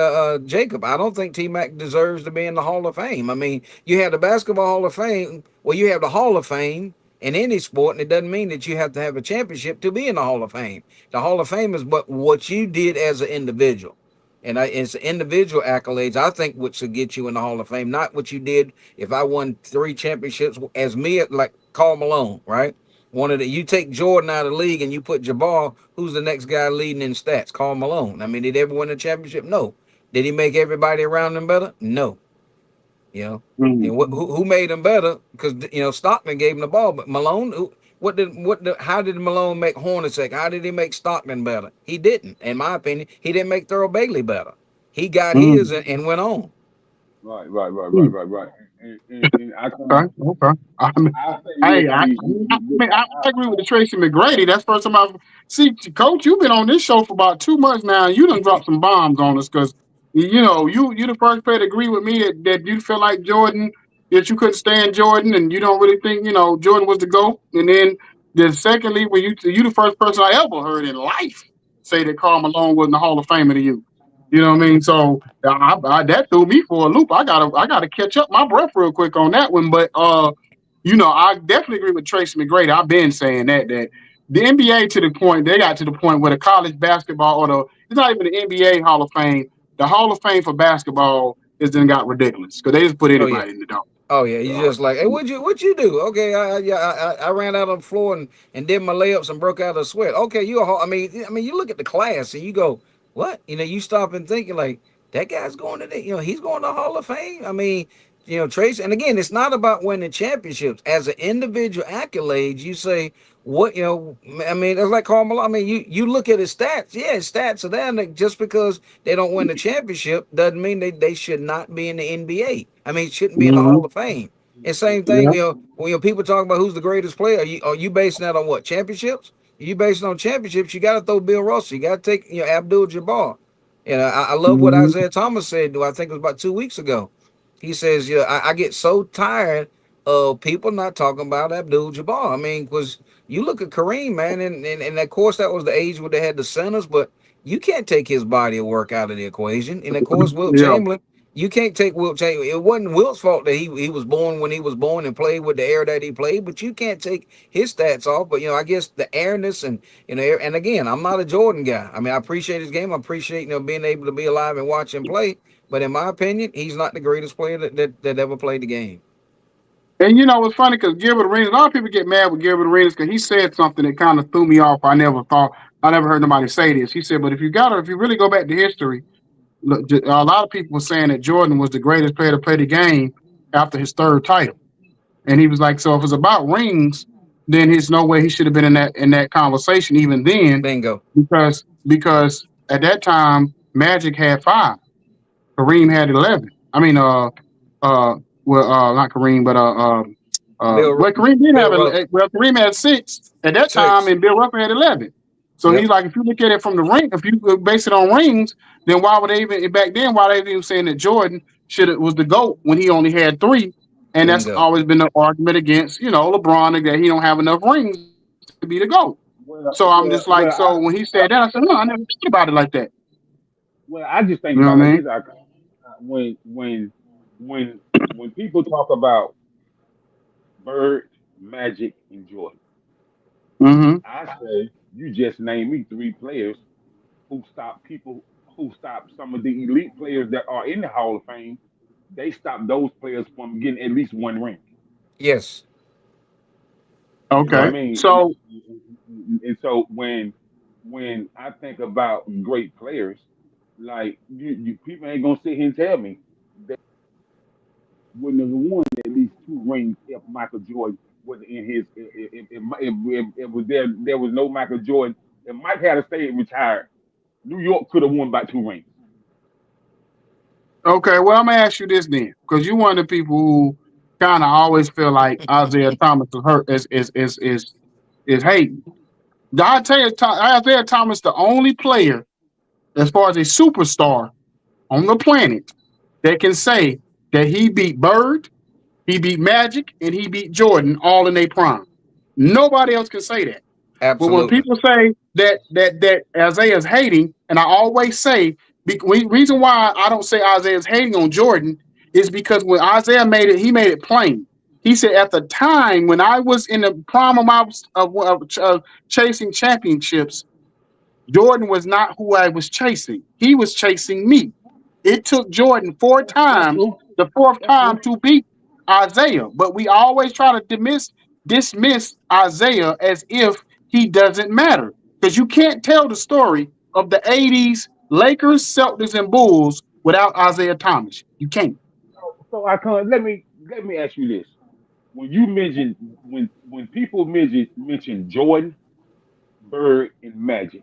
[SPEAKER 3] Jacob. I don't think T Mac deserves to be in the Hall of Fame. I mean, you have the Basketball Hall of Fame. Well, you have the Hall of Fame in any sport, and it doesn't mean that you have to have a championship to be in the Hall of Fame. The Hall of Fame is but what you did as an individual. And it's individual accolades, I think, which should get you in the Hall of Fame, not what you did. If I won 3 championships as me, like Karl Malone, right? You take Jordan out of the league and you put Jabbar, who's the next guy leading in stats? Karl Malone. I mean, did he ever win a championship? No. Did he make everybody around him better? No.
[SPEAKER 2] Mm.
[SPEAKER 3] And who made him better? Because Stockton gave him the ball, but Malone, how did Malone make Hornacek? How did he make Stockton better? He didn't, in my opinion. He didn't make Thurl Bailey better. He got his
[SPEAKER 2] Mm.
[SPEAKER 3] and went on.
[SPEAKER 2] Mm.
[SPEAKER 4] Right. And
[SPEAKER 2] Okay. Okay.
[SPEAKER 4] I say
[SPEAKER 2] Hey,
[SPEAKER 4] this, Steve.
[SPEAKER 2] I agree with the Tracy McGrady. That's the first time I've see, Coach. You've been on this show for about 2 months now. You done dropped some bombs on us because you the first player to agree with me that you feel like Jordan, that you couldn't stand Jordan and you don't really think Jordan was the GOAT. And then secondly, when you the first person I ever heard in life say that Karl Malone wasn't the Hall of Famer to you. You know what I mean? So that threw me for a loop. I gotta catch up my breath real quick on that one. But I definitely agree with Tracy McGrady. I've been saying that the NBA they got to the point where the college basketball it's not even the NBA Hall of Fame. The Hall of Fame for basketball is then got ridiculous because they just put
[SPEAKER 3] Oh yeah.
[SPEAKER 2] anybody in the dog.
[SPEAKER 3] Oh yeah, you just like, hey, what you do? Okay, I ran out on the floor and did my layups and broke out of sweat. Okay, I mean, you look at the class and you go, what? You stop and thinking like that guy's going to he's going to Hall of Fame. I mean, Trace, and again, it's not about winning championships. As an individual accolades, you say what I mean, it's like Karl Malone. I mean, you look at his stats. Yeah, his stats are there. And just because they don't win the championship doesn't mean they should not be in the NBA. I mean, it shouldn't be in the
[SPEAKER 2] Mm-hmm.
[SPEAKER 3] Hall of Fame. And same thing,
[SPEAKER 2] Yeah.
[SPEAKER 3] when people talk about who's the greatest player, are you basing that on what, championships? You basing on championships, you got to throw Bill Russell. You got to take Abdul Jabbar. I love what
[SPEAKER 2] Mm-hmm.
[SPEAKER 3] Isaiah Thomas said. I think it was about 2 weeks ago. He says, I get so tired of people not talking about Abdul Jabbar. I mean, because you look at Kareem, man, and of course that was the age where they had the centers, but you can't take his body of work out of the equation. And of course, Wilt
[SPEAKER 2] Yeah.
[SPEAKER 3] Chamberlain, you can't take Wilt Chamberlain. It wasn't Wilt's fault that he was born when he was born and played with the air that he played, but you can't take his stats off. But I guess the airness and and again, I'm not a Jordan guy. I mean, I appreciate his game. I appreciate being able to be alive and watch him play. But in my opinion, he's not the greatest player that ever played the game.
[SPEAKER 2] And it's funny because Gilbert Arenas, a lot of people get mad with Gilbert Arenas because he said something that kind of threw me off. I never heard nobody say this. He said, but if you really go back to history, look, a lot of people were saying that Jordan was the greatest player to play the game after his 3rd title. And he was like, so if it's about rings, then there's no way he should have been in that conversation even then,
[SPEAKER 3] Bingo.
[SPEAKER 2] because at that time Magic had 5, Kareem had 11. I mean, not Kareem, but
[SPEAKER 3] Bill
[SPEAKER 2] Kareem did
[SPEAKER 3] Bill
[SPEAKER 2] have
[SPEAKER 3] Russell.
[SPEAKER 2] Kareem had 6 at that time,
[SPEAKER 3] 6.
[SPEAKER 2] and Bill Russell had 11. So he's
[SPEAKER 3] Yep.
[SPEAKER 2] like, if you look at it from the ring, if you base it on rings, then why would they even back then? Why they even saying that Jordan should was the GOAT when he only had three? And that's
[SPEAKER 3] Bingo.
[SPEAKER 2] always been the argument against LeBron that he don't have enough rings to be the GOAT. So I'm just like, so when he said that, I said, no, I never think about it like that.
[SPEAKER 4] I just
[SPEAKER 2] You
[SPEAKER 4] think
[SPEAKER 2] know what I
[SPEAKER 4] about it like
[SPEAKER 2] mean?
[SPEAKER 4] this. When when when when people talk about Bird, Magic, and Jordan,
[SPEAKER 2] Mm-hmm.
[SPEAKER 4] I say you just name me three players who stop people who stop some of the elite players that are in the Hall of Fame. They stop those players from getting at least one ring.
[SPEAKER 3] Yes.
[SPEAKER 4] You know what I
[SPEAKER 2] Okay.
[SPEAKER 3] Right.
[SPEAKER 4] mean?
[SPEAKER 2] So
[SPEAKER 4] And so when I think about great players, like you people ain't gonna sit here and tell me they wouldn't have won at least two rings if Michael Jordan was in his if was there was no Michael Jordan. If Mike had stayed retired, New York could have won by two rings.
[SPEAKER 2] okay, well I'm gonna ask you this then, because you one of the people who kind of always feel like Isaiah Thomas is hurt is hating. Isaiah Thomas the only player as far as a superstar on the planet that can say that he beat Bird, he beat Magic, and he beat Jordan all in their prime. Nobody else can say that. But when
[SPEAKER 3] Absolutely.
[SPEAKER 2] people say that Isaiah's hating, and I always say reason why I don't say Isaiah's hating on Jordan is because when Isaiah made it, he made it plain. He said at the time when I was in the prime of my of chasing championships, Jordan was not who I was chasing. He was chasing me. It took Jordan four
[SPEAKER 4] That's
[SPEAKER 2] times,
[SPEAKER 4] true.
[SPEAKER 2] the fourth
[SPEAKER 4] That's
[SPEAKER 2] time
[SPEAKER 4] true.
[SPEAKER 2] to beat Isaiah. But we always try to dismiss Isaiah as if he doesn't matter. Because you can't tell the story of the 80s Lakers, Celtics, and Bulls without Isaiah Thomas. You can't.
[SPEAKER 4] So I can't let me ask you this. When you mention when people mention Jordan, Bird, and Magic,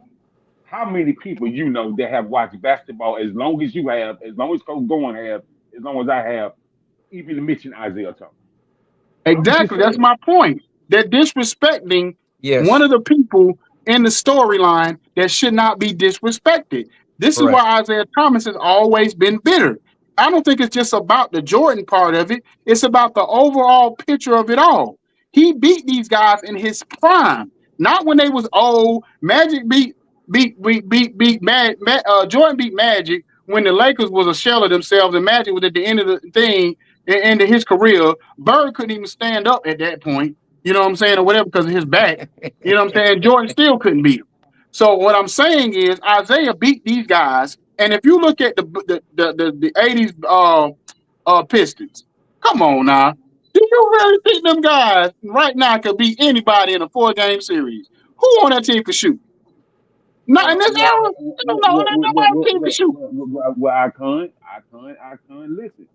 [SPEAKER 4] how many people you know that have watched basketball as long as you have, as long as Coach Goen have, as long as I have, even mention Isaiah Thomas? I'm just
[SPEAKER 2] Exactly. That's
[SPEAKER 4] saying.
[SPEAKER 2] my point. They're disrespecting one
[SPEAKER 3] Yes.
[SPEAKER 2] of the people in the storyline that should not be disrespected. This is
[SPEAKER 3] Correct.
[SPEAKER 2] why Isaiah Thomas has always been bitter. I don't think it's just about the Jordan part of it. It's about the overall picture of it all. He beat these guys in his prime, not when they was old. Magic Jordan beat Magic when the Lakers was a shell of themselves, and Magic was at the end of the thing, end of his career. Bird couldn't even stand up at that point, you know what I'm saying, or whatever, because of his back. You know what I'm saying? Jordan still couldn't beat him. So what I'm saying is Isaiah beat these guys. And if you look at the 80s Pistons, come on now. Do you really think them guys right now could beat anybody in a 4-game series? Who on that team could shoot? Not in
[SPEAKER 4] Well,
[SPEAKER 2] this
[SPEAKER 4] well,
[SPEAKER 2] era.
[SPEAKER 4] well,
[SPEAKER 2] No,
[SPEAKER 4] well,
[SPEAKER 2] no,
[SPEAKER 4] well,
[SPEAKER 2] nobody
[SPEAKER 4] well,
[SPEAKER 2] on
[SPEAKER 4] well,
[SPEAKER 2] the team could
[SPEAKER 4] well,
[SPEAKER 2] shoot.
[SPEAKER 4] I can't listen.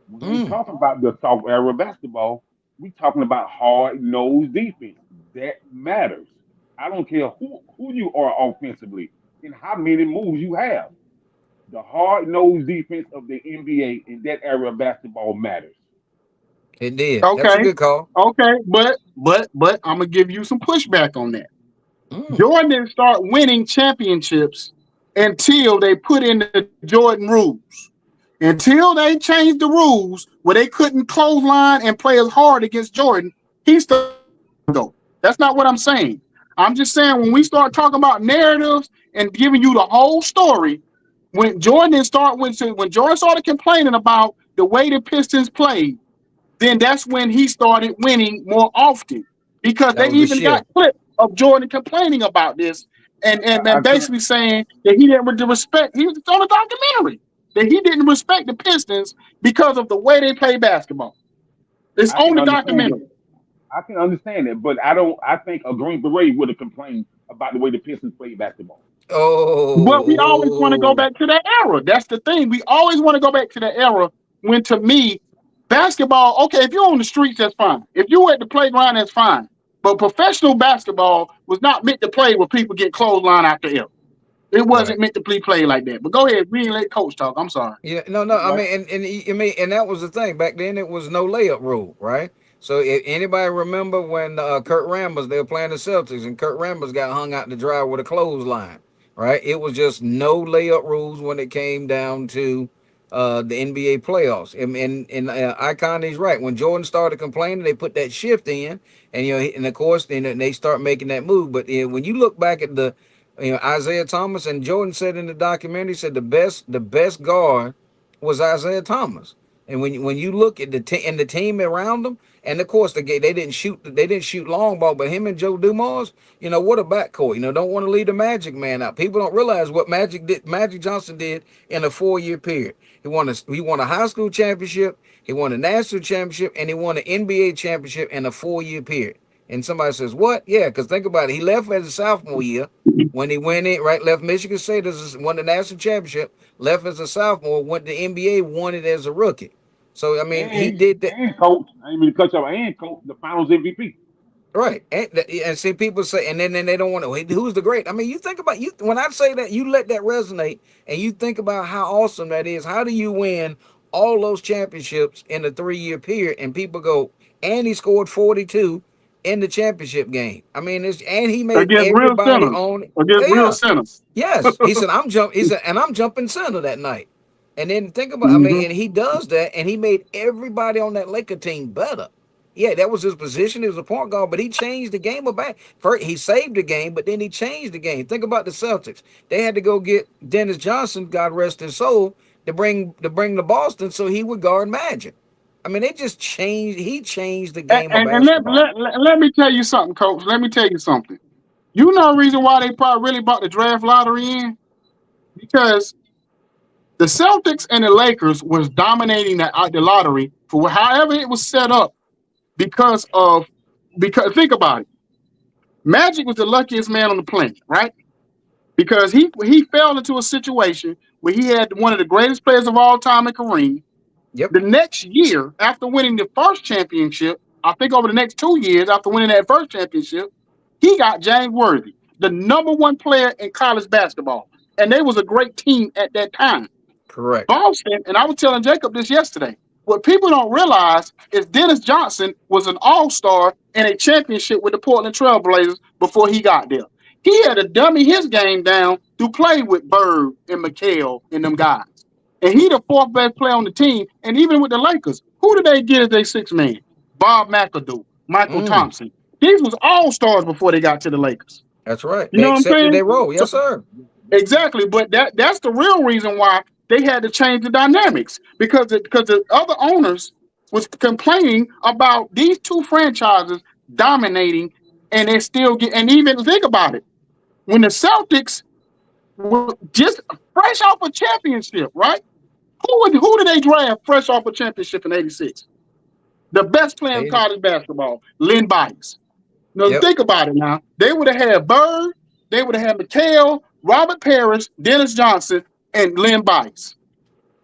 [SPEAKER 4] When we
[SPEAKER 3] Mm.
[SPEAKER 4] talking about the soft era basketball, we talking about hard nosed defense. That matters. I don't care who you are offensively and how many moves you have. The hard nosed defense of the NBA in that era of basketball matters.
[SPEAKER 3] It did. That's a
[SPEAKER 2] Okay,
[SPEAKER 3] good call.
[SPEAKER 2] okay, but I'm gonna give you some pushback on that.
[SPEAKER 3] Mm.
[SPEAKER 2] Jordan didn't start winning championships until they put in the Jordan rules. Until they changed the rules where they couldn't clothesline and play as hard against Jordan, he started go. That's not what I'm saying. I'm just saying when we start talking about narratives and giving you the whole story, when Jordan started complaining about the way the Pistons played, then that's when he started winning more often because
[SPEAKER 3] That
[SPEAKER 2] they
[SPEAKER 3] was the
[SPEAKER 2] even got
[SPEAKER 3] shift.
[SPEAKER 2] clips of Jordan complaining about this
[SPEAKER 4] I
[SPEAKER 2] and
[SPEAKER 4] can't.
[SPEAKER 2] basically saying that he didn't respect. He was on a documentary that he didn't respect the Pistons because of the way they play basketball. It's
[SPEAKER 4] I
[SPEAKER 2] on
[SPEAKER 4] can
[SPEAKER 2] the
[SPEAKER 4] understand
[SPEAKER 2] documentary.
[SPEAKER 4] that. I can understand that, but I don't. I think a Green Beret would have complained about the way the Pistons played basketball.
[SPEAKER 2] But we always want to go
[SPEAKER 3] Oh.
[SPEAKER 2] back to that era. That's the thing. We always want to go back to the era when, to me, basketball, okay, if you're on the streets, that's fine. If you're at the playground, that's fine. But professional basketball was not meant to play where people get clothesline after air. It
[SPEAKER 3] Right.
[SPEAKER 2] wasn't meant to be played like that. But go ahead, we ain't let coach talk. I'm sorry.
[SPEAKER 3] Yeah. No. No. I
[SPEAKER 4] Right.
[SPEAKER 3] mean, and I mean, and that was the thing back then. It was no layup rule, right? So if anybody remember when Kurt Rambis, they were playing the Celtics, and Kurt Rambis got hung out to dry with a clothesline, right? It was just no layup rules when it came down to the NBA playoffs. And Icon is right. When Jordan started complaining, they put that shift in, and and of course, they start making that move. But when you look back at the, Isaiah Thomas, and Jordan said in the documentary, said the best guard was Isaiah Thomas. And when you look at the team around them, and of course they didn't shoot long ball, but him and Joe Dumars, what a backcourt. Don't want to leave the Magic man out. People don't realize what Magic Johnson did in a 4-year period. He won a high school championship, he won a national championship, and he won an NBA championship in a 4-year period. And somebody says, what? Yeah, because think about it. He left as a sophomore year when he went in, right? Left Michigan State won the national championship, left as a sophomore, went to the NBA, won it as a rookie. So I mean, he did that.
[SPEAKER 4] And coach, I ain't mean to cut you off, and coach the Finals MVP.
[SPEAKER 3] Right, and see people say, and then they don't want to. Who's the great? I mean, you think about you when I say that, you let that resonate, and you think about how awesome that is. How do you win all those championships in a 3-year period? And people go, and he scored 42 in the championship game. I mean, and he made
[SPEAKER 2] against real
[SPEAKER 3] everybody
[SPEAKER 2] centers.
[SPEAKER 3] on it.
[SPEAKER 2] Against real
[SPEAKER 3] Yeah,
[SPEAKER 2] centers.
[SPEAKER 3] yes. He said, and I'm jumping center that night. And then think about, I
[SPEAKER 2] Mm-hmm.
[SPEAKER 3] mean, and he does that, and he made everybody on that Laker team better. Yeah, that was his position. He was a point guard, but he changed the game about. First, he saved the game, but then he changed the game. Think about the Celtics. They had to go get Dennis Johnson, God rest his soul, to bring the Boston so he would guard Magic. I mean, they just changed. He changed the
[SPEAKER 2] And,
[SPEAKER 3] game of
[SPEAKER 2] and, and let,
[SPEAKER 3] basketball.
[SPEAKER 2] let, let, let me tell you something, Coach. Let me tell you something. You know the reason why they probably really bought the draft lottery in? Because the Celtics and the Lakers was dominating the lottery for however it was set up because think about it. Magic was the luckiest man on the planet, right? Because he fell into a situation where he had one of the greatest players of all time in Kareem.
[SPEAKER 3] Yep,
[SPEAKER 2] The next year, after winning the first championship, I think over the next 2 years after winning that first championship, he got James Worthy, the number one player in college basketball. And they was a great team at that time.
[SPEAKER 3] correct.
[SPEAKER 2] Boston, and I was telling Jacob this yesterday. What people don't realize is Dennis Johnson was an all-star in a championship with the Portland Trailblazers before he got there. He had to dummy his game down to play with Bird and McHale and them guys. And he the fourth best player on the team. And even with the Lakers, who did they get as their sixth man? Bob McAdoo, Michael
[SPEAKER 3] Mm,
[SPEAKER 2] Thompson. These was all-stars before they got to the Lakers.
[SPEAKER 3] that's right.
[SPEAKER 2] You
[SPEAKER 3] They
[SPEAKER 2] know what I'm
[SPEAKER 3] accepted
[SPEAKER 2] saying?
[SPEAKER 3] their role.
[SPEAKER 2] So
[SPEAKER 3] Yes, sir.
[SPEAKER 2] exactly, but that's the real reason why they had to change the dynamics because the other owners was complaining about these two franchises dominating, and they still get. And even think about it, when the Celtics were just fresh off a championship, right? Who did they draft fresh off a championship in '86? The best player in
[SPEAKER 3] 80.
[SPEAKER 2] college basketball, Lynn Bias. Now
[SPEAKER 3] Yep,
[SPEAKER 2] think about it. Now they would have had Bird, they would have had McHale, Robert Parrish, Dennis Johnson, and Lynn Bias.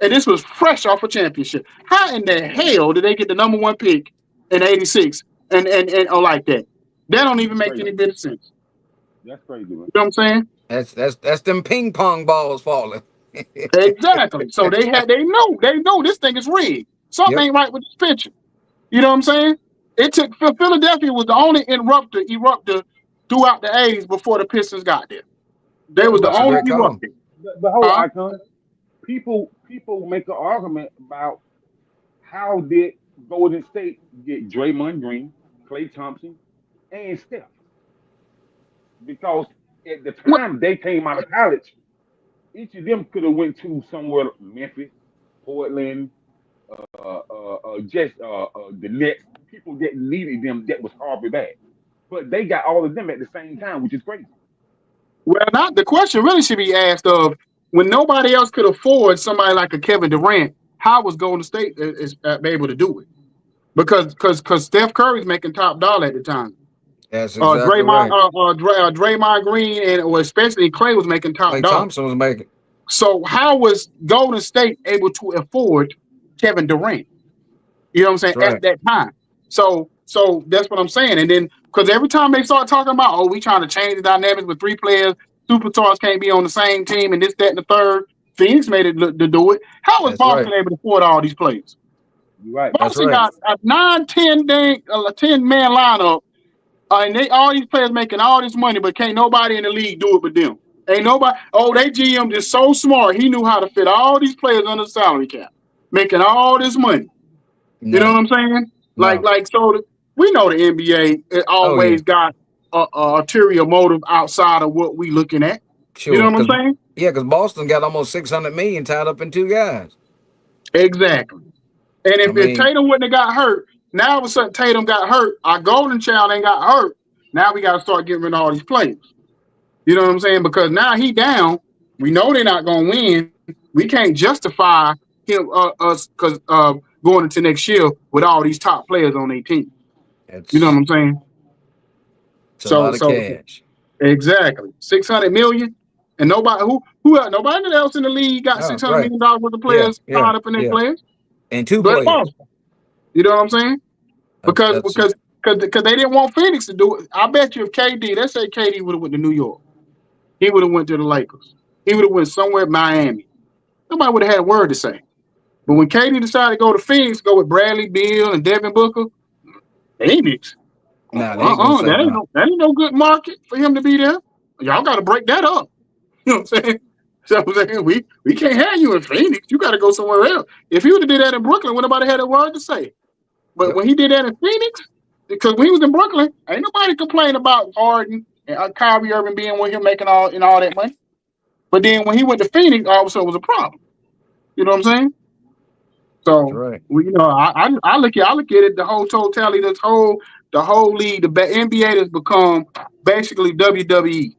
[SPEAKER 2] And this was fresh off a championship. How in the hell did they get the number one pick in '86 and or like that? That don't even
[SPEAKER 4] That's
[SPEAKER 2] make
[SPEAKER 4] crazy.
[SPEAKER 2] any bit of sense.
[SPEAKER 4] That's crazy, man.
[SPEAKER 2] You know what I'm saying?
[SPEAKER 3] that's them ping pong balls falling.
[SPEAKER 2] Exactly. So they know this thing is rigged. Something
[SPEAKER 3] Yep,
[SPEAKER 2] ain't right with this pitcher. You know what I'm saying? It took Philadelphia was the only eruptor throughout the '80s before the Pistons got there. They was
[SPEAKER 4] But
[SPEAKER 2] the
[SPEAKER 3] that's a
[SPEAKER 2] only
[SPEAKER 3] great
[SPEAKER 4] Icon,
[SPEAKER 3] call.
[SPEAKER 2] eruptor.
[SPEAKER 4] but hold on,
[SPEAKER 2] Huh?
[SPEAKER 4] Icon. People make an argument about how did Golden State get Draymond Green, Klay Thompson, and Steph? Because at the
[SPEAKER 2] What?
[SPEAKER 4] time they came out of college, each of them could have went to somewhere Memphis, Portland, just the Nets. People that needed them that was Harvey bad, but they got all of them at the same time, which is crazy.
[SPEAKER 2] Well, not the question really should be asked of when nobody else could afford somebody like a Kevin Durant. How was Golden State able to do it? Because Steph Curry's making top dollar at the time.
[SPEAKER 3] That's exactly right.
[SPEAKER 2] Draymond Green and or especially Clay was making top
[SPEAKER 3] Clay
[SPEAKER 2] dollar.
[SPEAKER 3] Thompson was making.
[SPEAKER 2] So how was Golden State able to afford Kevin Durant? You know what I'm saying?
[SPEAKER 3] That's
[SPEAKER 2] At
[SPEAKER 3] right.
[SPEAKER 2] that time. So that's what I'm saying. And then because every time they start talking about, oh, we trying to change the dynamics with three players, superstars can't be on the same team, and this, that, and the third. Phoenix made it to do it. How was
[SPEAKER 3] That's right.
[SPEAKER 2] Boston able to afford all these players?
[SPEAKER 4] You're right.
[SPEAKER 3] That's
[SPEAKER 2] Boston
[SPEAKER 3] right.
[SPEAKER 2] got a 10-man lineup, and they all these players making all this money, but can't nobody in the league do it but them. Ain't nobody. Oh, they GM is so smart. He knew how to fit all these players under the salary cap, making all this money. You know
[SPEAKER 3] No,
[SPEAKER 2] what I'm saying?
[SPEAKER 3] no.
[SPEAKER 2] We know the NBA it
[SPEAKER 3] Oh yeah,
[SPEAKER 2] always got a ulterior motive outside of what we looking at. You know
[SPEAKER 3] sure.
[SPEAKER 2] what I'm
[SPEAKER 3] Cause
[SPEAKER 2] saying?
[SPEAKER 3] yeah, cause Boston got almost 600 million tied up in two guys.
[SPEAKER 2] Exactly. And
[SPEAKER 3] I
[SPEAKER 2] if
[SPEAKER 3] mean,
[SPEAKER 2] Tatum wouldn't have got hurt, now all of a sudden Tatum got hurt, our golden child ain't got hurt. Now we got to start getting rid of all these players. You know what I'm saying? Because now he down. We know they're not going to win. We can't justify us because going into next year with all these top players on their team. You know what
[SPEAKER 3] it's
[SPEAKER 2] I'm saying?
[SPEAKER 3] it's a
[SPEAKER 2] So
[SPEAKER 3] lot of
[SPEAKER 2] so
[SPEAKER 3] cash.
[SPEAKER 2] exactly 600 million, and nobody else in the league got
[SPEAKER 3] Oh,
[SPEAKER 2] 600 million worth of
[SPEAKER 3] yeah,
[SPEAKER 2] players
[SPEAKER 3] yeah,
[SPEAKER 2] tied up in their
[SPEAKER 3] yeah.
[SPEAKER 2] players,
[SPEAKER 3] And two
[SPEAKER 2] but
[SPEAKER 3] players.
[SPEAKER 2] Boston. You know what I'm saying? Because
[SPEAKER 3] That's
[SPEAKER 2] because because they didn't want Phoenix to do it. I bet you if let's say KD would have went to New York, he would have went to the Lakers. He would have went somewhere in Miami. Nobody would have had a word to say. But when KD decided to go to Phoenix, go with Bradley Beal and Devin Booker, Phoenix.
[SPEAKER 3] nah. They ain't gonna say no.
[SPEAKER 2] That ain't no good market for him to be there. Y'all got to break that up. You know what I'm saying? So I'm saying we can't have you in Phoenix. You got to go somewhere else. If he would have did that in Brooklyn, would nobody had a word to say. But
[SPEAKER 3] Yep.
[SPEAKER 2] when he did that in Phoenix, because when he was in Brooklyn, ain't nobody complained about Harden and Kyrie Irving being with him making all that money. But then when he went to Phoenix, all of a sudden it was a problem. You know what I'm saying?
[SPEAKER 3] That's
[SPEAKER 2] So
[SPEAKER 3] right.
[SPEAKER 2] I look at it the whole totality, the whole league, the NBA has become basically WWE.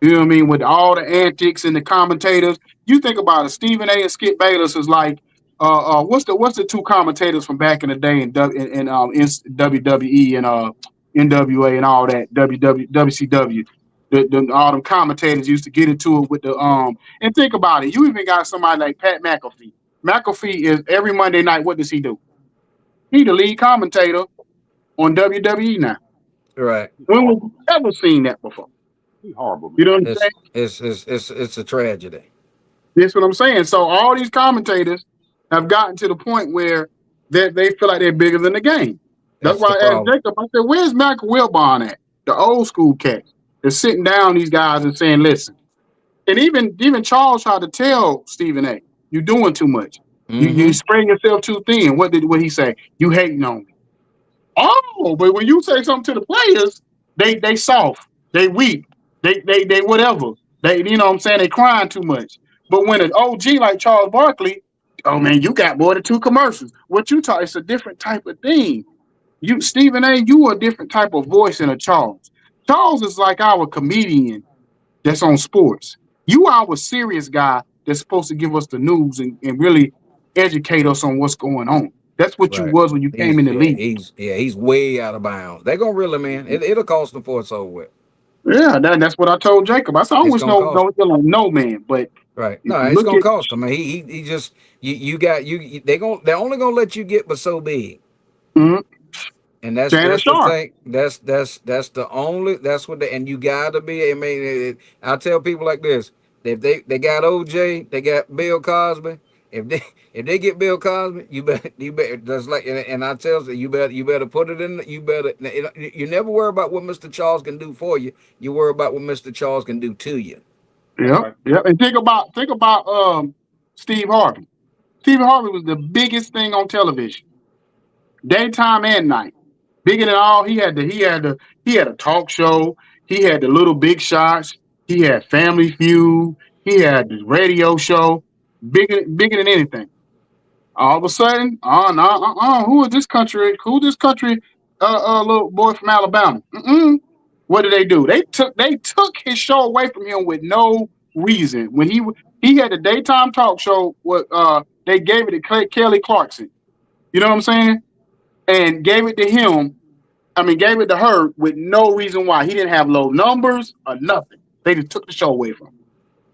[SPEAKER 2] You know what I mean? With all the antics and the commentators. You think about it, Stephen A. and Skip Bayless is like what's the two commentators from back in the day in WWE and NWA and all that, WCW. All them commentators used to get into it with the and think about it. You even got somebody like Pat McAfee. McAfee is every Monday night, what does he do? He the lead commentator on WWE now.
[SPEAKER 3] Right.
[SPEAKER 2] When we've ever seen that before.
[SPEAKER 4] He's horrible,
[SPEAKER 2] You know
[SPEAKER 4] man.
[SPEAKER 2] what I'm saying?
[SPEAKER 3] It's a tragedy.
[SPEAKER 2] That's what I'm saying. So all these commentators have gotten to the point where they feel like they're bigger than the game. That's
[SPEAKER 3] That's
[SPEAKER 2] why
[SPEAKER 3] the
[SPEAKER 2] I asked
[SPEAKER 3] problem.
[SPEAKER 2] Jacob, I said, where's Michael Wilbon at? The old school cats. They're sitting down these guys and saying, listen. And even Charles tried to tell Stephen A, you're doing too much. You
[SPEAKER 3] Mm-hmm.
[SPEAKER 2] spreading yourself too thin. What he say? You hating on me. Oh, but when you say something to the players, they soft, they weak, they whatever. They you know what I'm saying, they crying too much. But when an OG like Charles Barkley, oh man, you got more than two commercials. What you talk, it's a different type of thing. You Stephen A, you a different type of voice than a Charles. Charles is like our comedian that's on sports. You are our serious guy that's supposed to give us the news and really educate us on what's going on. That's what you
[SPEAKER 3] Right.
[SPEAKER 2] was when you came in the league.
[SPEAKER 3] He's way out of bounds. They're gonna reel him in. It'll cost them for it's over with.
[SPEAKER 2] Yeah, that's what I told Jacob. I said, I don't
[SPEAKER 3] It's
[SPEAKER 2] wish
[SPEAKER 3] gonna cost.
[SPEAKER 2] no ill on no man, but
[SPEAKER 3] Right.
[SPEAKER 2] if
[SPEAKER 3] No,
[SPEAKER 2] you
[SPEAKER 3] it's
[SPEAKER 2] look
[SPEAKER 3] gonna
[SPEAKER 2] at
[SPEAKER 3] cost him. He just they're only gonna let you get but so big.
[SPEAKER 2] mm,
[SPEAKER 3] And
[SPEAKER 2] Shannon
[SPEAKER 3] that's the
[SPEAKER 2] Sharp,
[SPEAKER 3] thing. That's the only that's what and you gotta be. I mean, I tell people like this: if they got OJ, they got Bill Cosby. If they if they get Bill Cosby, you better just like and I tell you you better put it in. You better you never worry about what Mr. Charles can do for you. You worry about what Mr. Charles can do to you.
[SPEAKER 4] That's
[SPEAKER 2] yep,
[SPEAKER 4] right.
[SPEAKER 2] yep. And think about Steve Harvey. Stephen Harvey was the biggest thing on television, daytime and night. Bigger than all, he had a talk show. He had the Little Big Shots. He had Family Feud. He had the radio show. Bigger than anything. All of a sudden, who is this country? Who this country? Little boy from Alabama. Mm-mm. What did they do? They took his show away from him with no reason. When he had the daytime talk show, what they gave it to Kelly Clarkson. You know what I'm saying? And gave it to him. I mean, gave it to her with no reason why. He didn't have low numbers or nothing. They just took the show away from him.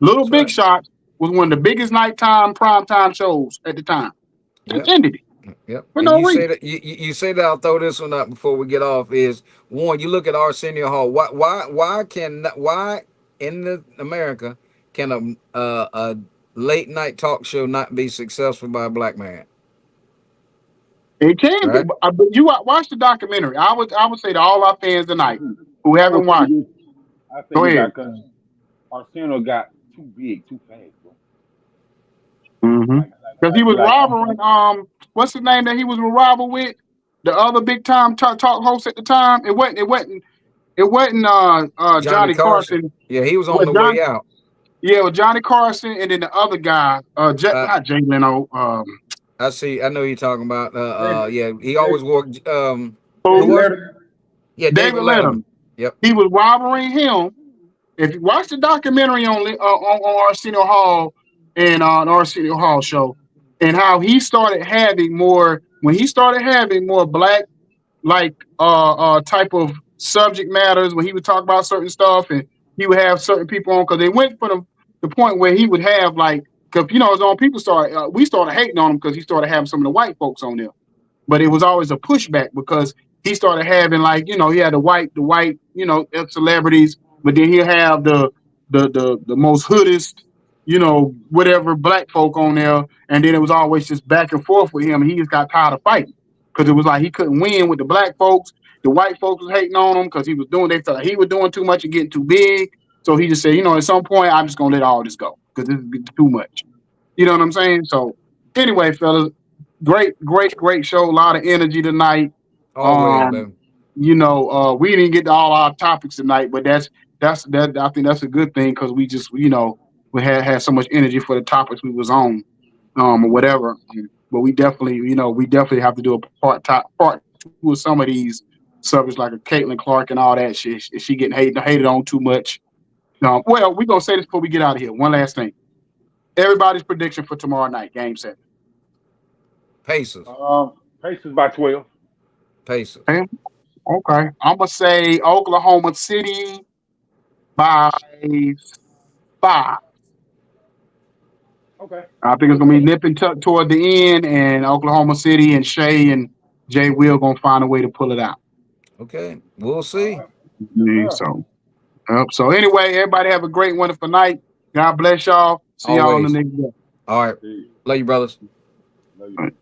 [SPEAKER 2] Little
[SPEAKER 3] That's
[SPEAKER 2] Big
[SPEAKER 3] right.
[SPEAKER 2] Shots was one of the biggest nighttime primetime shows at the time. Just
[SPEAKER 3] Yep.
[SPEAKER 2] ended it
[SPEAKER 3] Yep.
[SPEAKER 2] for
[SPEAKER 3] And
[SPEAKER 2] no
[SPEAKER 3] you say
[SPEAKER 2] reason.
[SPEAKER 3] that you say that I'll throw this one up before we get off is one, you look at Arsenio Hall. Why in America can a late night talk show not be successful by a black man?
[SPEAKER 2] It can be.
[SPEAKER 3] Right.
[SPEAKER 2] But you watch the documentary. I would say to all our fans tonight who
[SPEAKER 4] I would
[SPEAKER 2] haven't
[SPEAKER 4] say
[SPEAKER 2] watched.
[SPEAKER 4] this. I say
[SPEAKER 2] Go
[SPEAKER 4] this
[SPEAKER 2] ahead.
[SPEAKER 4] because Arsenal got too big, too fast, bro.
[SPEAKER 2] Mm-hmm. Because he was
[SPEAKER 4] Like
[SPEAKER 2] rivaling what's the name that he was rival with? The other big time talk host at the time. It wasn't
[SPEAKER 3] Johnny
[SPEAKER 2] Johnny
[SPEAKER 3] Carson.
[SPEAKER 2] Carson.
[SPEAKER 3] Yeah, he was on
[SPEAKER 2] With
[SPEAKER 3] the
[SPEAKER 2] John
[SPEAKER 3] way out.
[SPEAKER 2] Yeah, with Johnny Carson and then the other guy,
[SPEAKER 3] Uh,
[SPEAKER 2] not Jay Leno,
[SPEAKER 3] I see. I know you're talking about.
[SPEAKER 4] David,
[SPEAKER 3] Yeah, he always
[SPEAKER 4] David,
[SPEAKER 3] wore. Who
[SPEAKER 4] David
[SPEAKER 2] who?
[SPEAKER 3] was it?
[SPEAKER 4] Letterman.
[SPEAKER 3] Yeah,
[SPEAKER 2] David
[SPEAKER 3] David Letterman.
[SPEAKER 2] Letterman.
[SPEAKER 3] Yep.
[SPEAKER 2] He was rivaling him. If you watch the documentary on Arsenio Hall and on Arsenio Hall show, and how he started having more when he started having more black like type of subject matters when he would talk about certain stuff and he would have certain people on because they went for the point where he would have like because his own people started we started hating on him because he started having some of the white folks on there. But it was always a pushback because he started having like he had the white celebrities, but then he'll have the most hoodest whatever black folk on there, and then it was always just back and forth with him, and he just got tired of fighting because it was like he couldn't win with the black folks. The white folks was hating on him because they felt like he was doing too much and getting too big. So he just said, at some point I'm just gonna let all this go because this is too much. You know what I'm saying? So anyway, fellas, great show. A lot of energy tonight.
[SPEAKER 3] Always,
[SPEAKER 2] Um,
[SPEAKER 3] baby.
[SPEAKER 2] we didn't get to all our topics tonight, but that's that. I think that's a good thing because we just we had so much energy for the topics we was on, or whatever. But we definitely have to do a part two of some of these subjects like a Caitlin Clark and all that shit. She getting hated on too much. Well, we're gonna say this before we get out of here. One last thing. Everybody's prediction for tomorrow night, game 7.
[SPEAKER 3] Pacers.
[SPEAKER 4] Pacers by 12.
[SPEAKER 3] Pacers.
[SPEAKER 2] Okay. Okay. I'm gonna say Oklahoma City by 5.
[SPEAKER 4] Okay.
[SPEAKER 2] I think it's gonna be nip and tuck toward the end, and Oklahoma City and Shea and Jay Will gonna find a way to pull it out.
[SPEAKER 3] Okay. We'll
[SPEAKER 4] All
[SPEAKER 3] see.
[SPEAKER 4] right. Yes,
[SPEAKER 2] Yeah,
[SPEAKER 4] sir.
[SPEAKER 2] so anyway, everybody have a great wonderful night. God bless y'all. See y'all on the
[SPEAKER 3] Always.
[SPEAKER 2] next day.
[SPEAKER 3] All right.
[SPEAKER 4] See you.
[SPEAKER 3] Love you, brothers.
[SPEAKER 4] Love you.
[SPEAKER 2] All right.